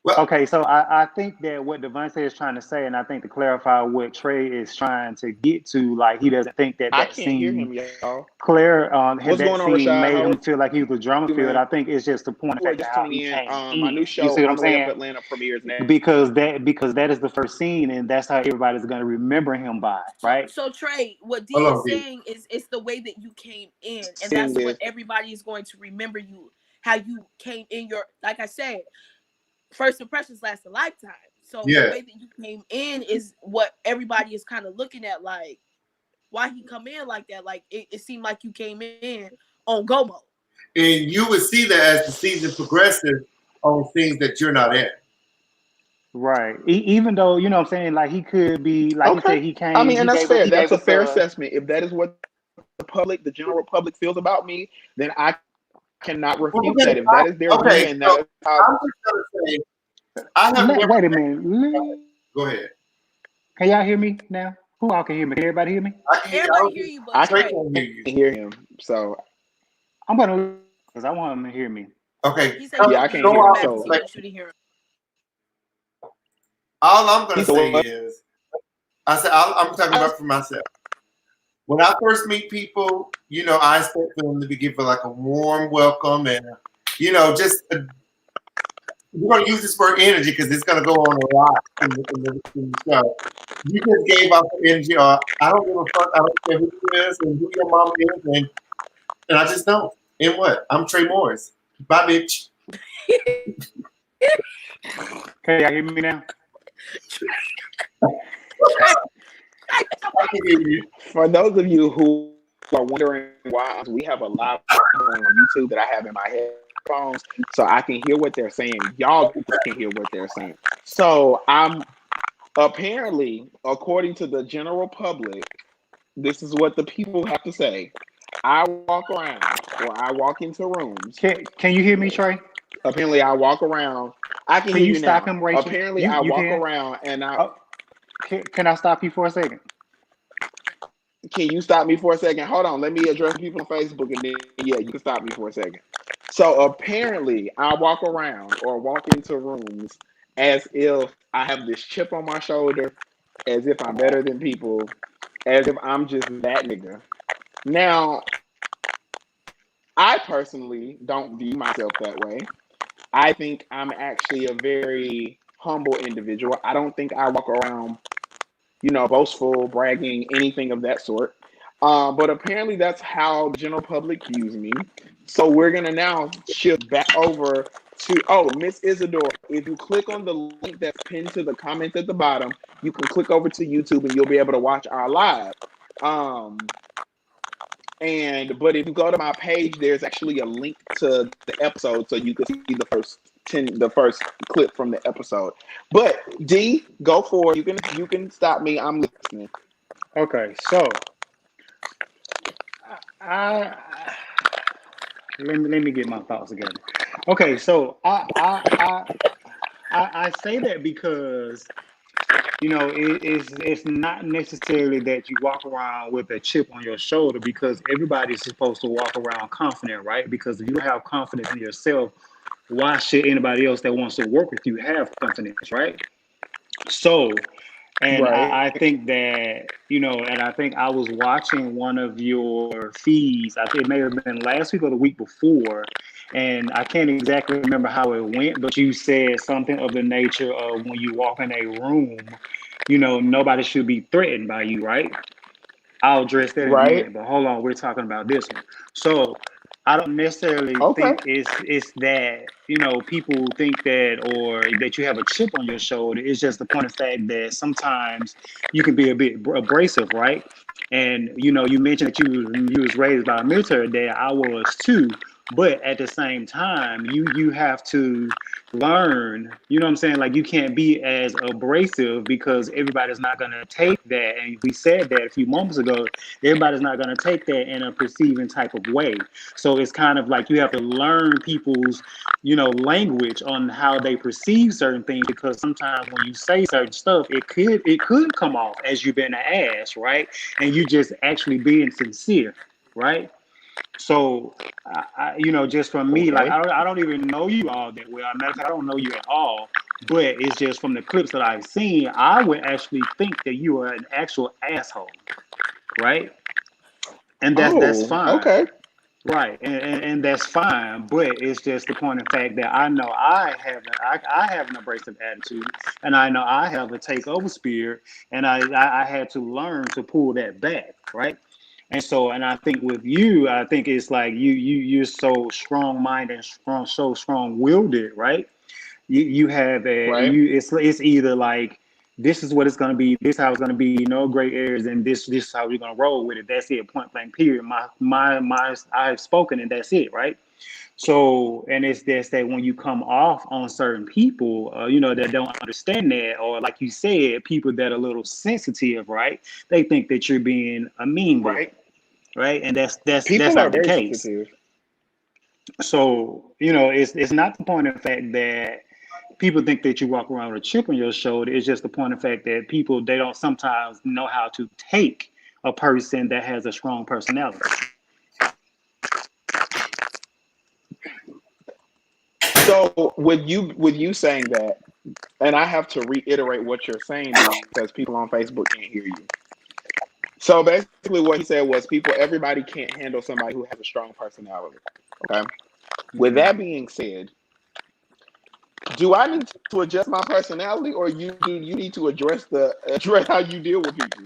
Well, okay, so I think that what Devontae is trying to say, and I think to clarify what Trey is trying to get to, like he doesn't think that I that can't hear scene, him, y'all. Claire, What's that going on, scene Rashad? made How him feel like he was a drama you, field. man? I think it's just the point of We're fact just of how tuning he in. came My in. new You show see what on I'm the way up saying? Atlanta premieres now. Because that is the first scene, and that's how everybody's going to remember him by, right? So Trey, what D Hold is on, D. saying is it's the way that you came in, and that's what everybody is going to remember you, how you came in. Your, like I said, first impressions last a lifetime. So Yeah. the way that you came in is what everybody is kind of looking at, like why he come in like that. Like it seemed like you came in on go mode. And you would see that as the season progresses on things that you're not in. Right. Even though, you know what I'm saying, like he could be, like you said, he came. I mean, and that's fair. That's a fair assessment. assessment. If that is what the general public feels about me, then I cannot refute that. If that is their view, and that is how I'm just gonna say, I have never. Wait a minute. Go ahead. Can y'all hear me now? Who all can hear me? Can everybody hear me? I can Everybody hear you, but I Trey can't hear him. So I'm gonna, because I want him to hear me. Okay. He said, "Yeah, I can't hear him." So he wants you to hear him. All I'm gonna say is, I'm talking about for myself. When I first meet people, you know, I expect them to be given like a warm welcome, and you know, just we're gonna use this word energy because it's gonna go on a lot in the show. You just gave off the energy, or I don't give a fuck. I don't care who you is and who your mama is, and I just don't. And what? I'm Trey Morris. Bye, bitch. Can y'all hear me now? For those of you who are wondering why, we have a live on YouTube that I have in my headphones, so I can hear what they're saying. Y'all can hear what they're saying. So I'm apparently, according to the general public, this is what the people have to say. I walk around, or I walk into rooms. Can you hear me, Trey? Apparently, I walk around. I can hear you now. Him, Rachel? Apparently, I walk around and I. Can I stop you for a second? Can you stop me for a second? Hold on. Let me address people on Facebook, and then yeah, you can stop me for a second. So apparently, I walk around or walk into rooms as if I have this chip on my shoulder, as if I'm better than people, as if I'm just that nigga. Now, I personally don't view myself that way. I think I'm actually a very humble individual. I don't think I walk around, you know, boastful, bragging, anything of that sort. But apparently that's how the general public views me. So we're going to now shift back over to, Miss Isadora, if you click on the link that's pinned to the comment at the bottom, you can click over to YouTube and you'll be able to watch our live. But if you go to my page, there's actually a link to the episode so you can see the first clip from the episode. But D, go for it. You can stop me. I'm listening. Okay, so let me get my thoughts together. Okay, so I say that because it's not necessarily that you walk around with a chip on your shoulder, because everybody's supposed to walk around confident, right? Because if you have confidence in yourself, why should anybody else that wants to work with you have confidence, right? So, and Right. I think that, and I think I was watching one of your feeds. I think it may have been last week or the week before, and I can't exactly remember how it went, but you said something of the nature of when you walk in a room, nobody should be threatened by you, right? I'll address that in a Right. minute, but hold on, we're talking about this one. So I don't necessarily Okay. think it's that people think that, or that you have a chip on your shoulder. It's just the point of fact that sometimes you can be a bit abrasive, right? And you mentioned that you was raised by a military dad. I was too. But at the same time, you have to learn, you know what I'm saying? Like, you can't be as abrasive, because everybody's not going to take that. And we said that a few moments ago, everybody's not going to take that in a perceiving type of way. So it's kind of like you have to learn people's, language on how they perceive certain things, because sometimes when you say certain stuff, it could come off as you being an ass, right? And you just actually being sincere, right? So, just from me, like, Okay. I don't even know you all that well. Matter of fact, I don't know you at all. But it's just from the clips that I've seen, I would actually think that you are an actual asshole, right? And that's Oh, fine, okay. right? And that's fine. But it's just the point of fact that I know I have an abrasive attitude, and I know I have a takeover spirit, and I had to learn to pull that back, right? And so, and I think with you, I think it's like you're so strong minded and so strong willed, right? You have Right. it's either like, this is what it's gonna be, this how it's gonna be, no gray areas, and this is how we're gonna roll with it. That's it, point blank, period. My I've spoken, and that's it, right? So, and it's just that when you come off on certain people, that don't understand that, or like you said, people that are a little sensitive, right? They think that you're being a mean boy, Right. right? And that's People are not the very case. sensitive. So, it's not the point of fact that people think that you walk around with a chip on your shoulder. It's just the point of fact that people, they don't sometimes know how to take a person that has a strong personality. So with you saying that, and I have to reiterate what you're saying because people on Facebook can't hear you. So basically, what he said was, everybody can't handle somebody who has a strong personality. Okay. With that being said, do I need to adjust my personality, or do you need to address how you deal with people?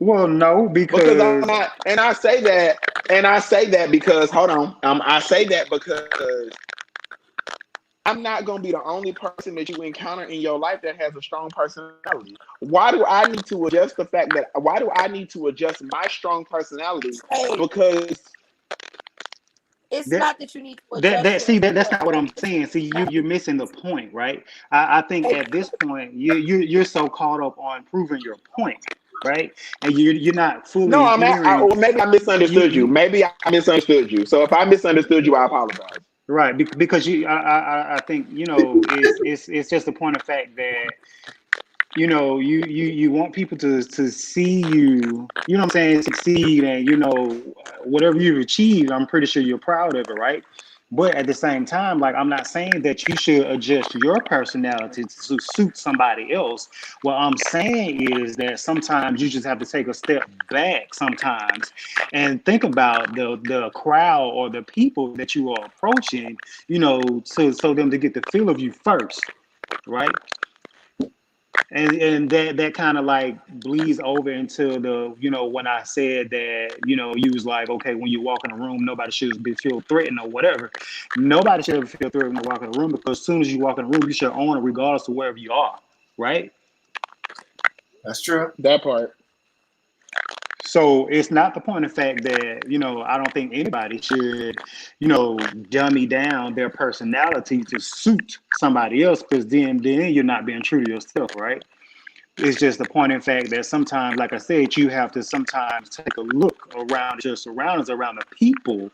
Well, no, Because I'm because not, and I say that because, hold on, I say that because I'm not going to be the only person that you encounter in your life that has a strong personality. Why do I need to adjust my strong personality? Hey, Because it's that not that you need to adjust that's yourself. not what I'm saying. See, you're missing the point, right? I think Hey, at this point you're so caught up on proving your point, right? And you're not no, fully hearing or maybe I misunderstood you. you Maybe I misunderstood you. So if I misunderstood you, I apologize. right, because I think it's just a point of fact that you want people to see you, what I'm saying, succeed, and whatever you've achieved, I'm pretty sure you're proud of it, right? But at the same time, like, I'm not saying that you should adjust your personality to suit somebody else. What I'm saying is that sometimes you just have to take a step back sometimes and think about the crowd or the people that you are approaching, so them to get the feel of you first, right? And that kind of like bleeds over into the when I said that you was like, okay, when you walk in a room, nobody should feel threatened or whatever. Nobody should ever feel threatened when you walk in a room, because as soon as you walk in a room, you should own it regardless of wherever you are, right? That's true. That part. So it's not the point of fact that I don't think anybody should dummy down their personality to suit somebody else, because then you're not being true to yourself, right? It's just the point in fact that sometimes, like I said, you have to sometimes take a look around your surroundings, around the people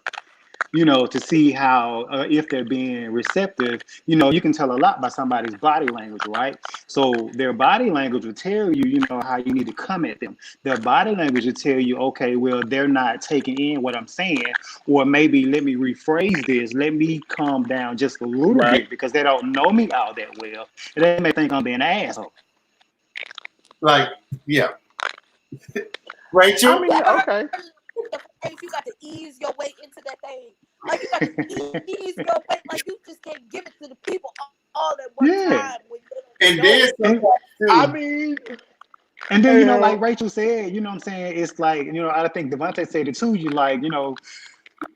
you know, to see how if they're being receptive. You know, you can tell a lot by somebody's body language, right? So their body language will tell you, you know, how you need to come at them. Their body language will tell you, okay, well, they're not taking in what I'm saying, or maybe let me rephrase this. Let me calm down just a little Right. bit because they don't know me all that well, and they may think I'm being an asshole. Like, yeah. Rachel? I mean, okay. You got to ease your way into that thing. Like you got to ease your way. Like you just can't give it to the people all at one time. And then I mean, and then, you know, like Rachel said, you know what I'm saying? It's like, you know, I think Devontae said it too. You like, you know,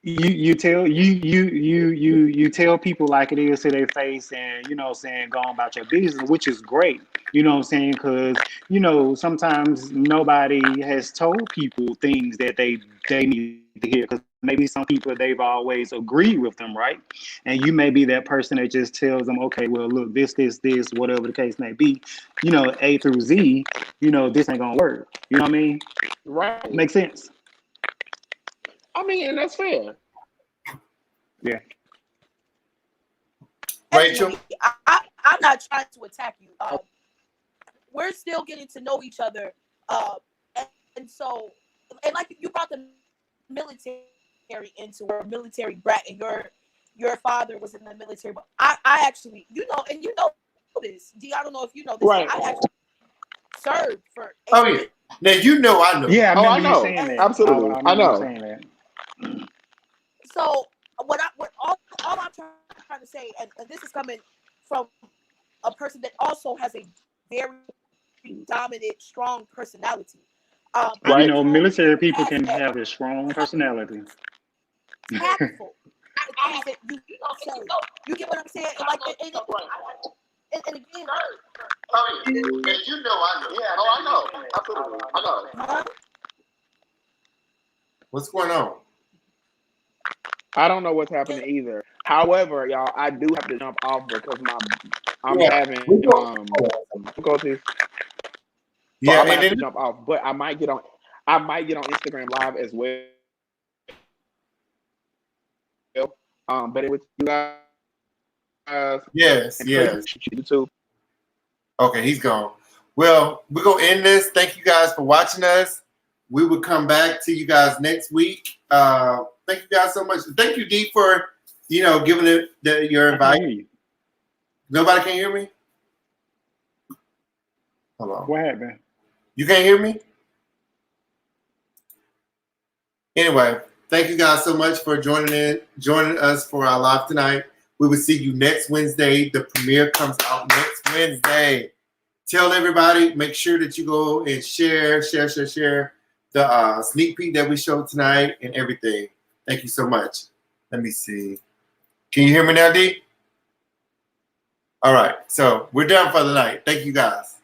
you tell people like it is to their face, and, you know what I'm saying, go on about your business, which is great. You know what I'm saying? Because, you know, sometimes nobody has told people things that they need to hear, because maybe some people, they've always agreed with them, right? And you may be that person that just tells them, okay, well, look, this, whatever the case may be, you know, A through Z, you know, this ain't gonna work. You know what I mean? right. Makes sense. I mean, and that's fair. Yeah. Rachel? I'm not trying to attack you. We're still getting to know each other. And so, and like you brought the military into a military brat, and your father was in the military. But I actually, you know, and you know this, D, I don't know if you know this, Right. I actually served for 8 Oh, years. yeah. Now, you know I know. Yeah, I Oh, I remember know. you saying that. Absolutely. I I remember you know. saying that. So what all I'm trying to say, and this is coming from a person that also has a very dominant, strong personality. And, you know, I'm military people past can that, have a strong personality. tactful. The things that you say. You get what I'm saying? And like, and again, And you know I know. Yeah. Oh, I know. Absolutely. I know. What's going on? I don't know what's happening either. However, y'all, I do have to jump off because I'm Yeah, having we go- difficulties. So Yeah, I might and have to then jump off, but I might get on Instagram Live as well. But it was you guys. yes. And YouTube. Okay, he's gone. Well, we're gonna end this. Thank you guys for watching us. We will come back to you guys next week. Thank you guys so much. Thank you, D, for giving it your advice. Nobody can hear me? Hold on. What happened? You can't hear me? Anyway, thank you guys so much for joining us for our live tonight. We will see you next Wednesday. The premiere comes out next Wednesday. Tell everybody, make sure that you go and share the sneak peek that we showed tonight and everything. Thank you so much. Let me see. Can you hear me now, D? All right. So we're done for the night. Thank you guys.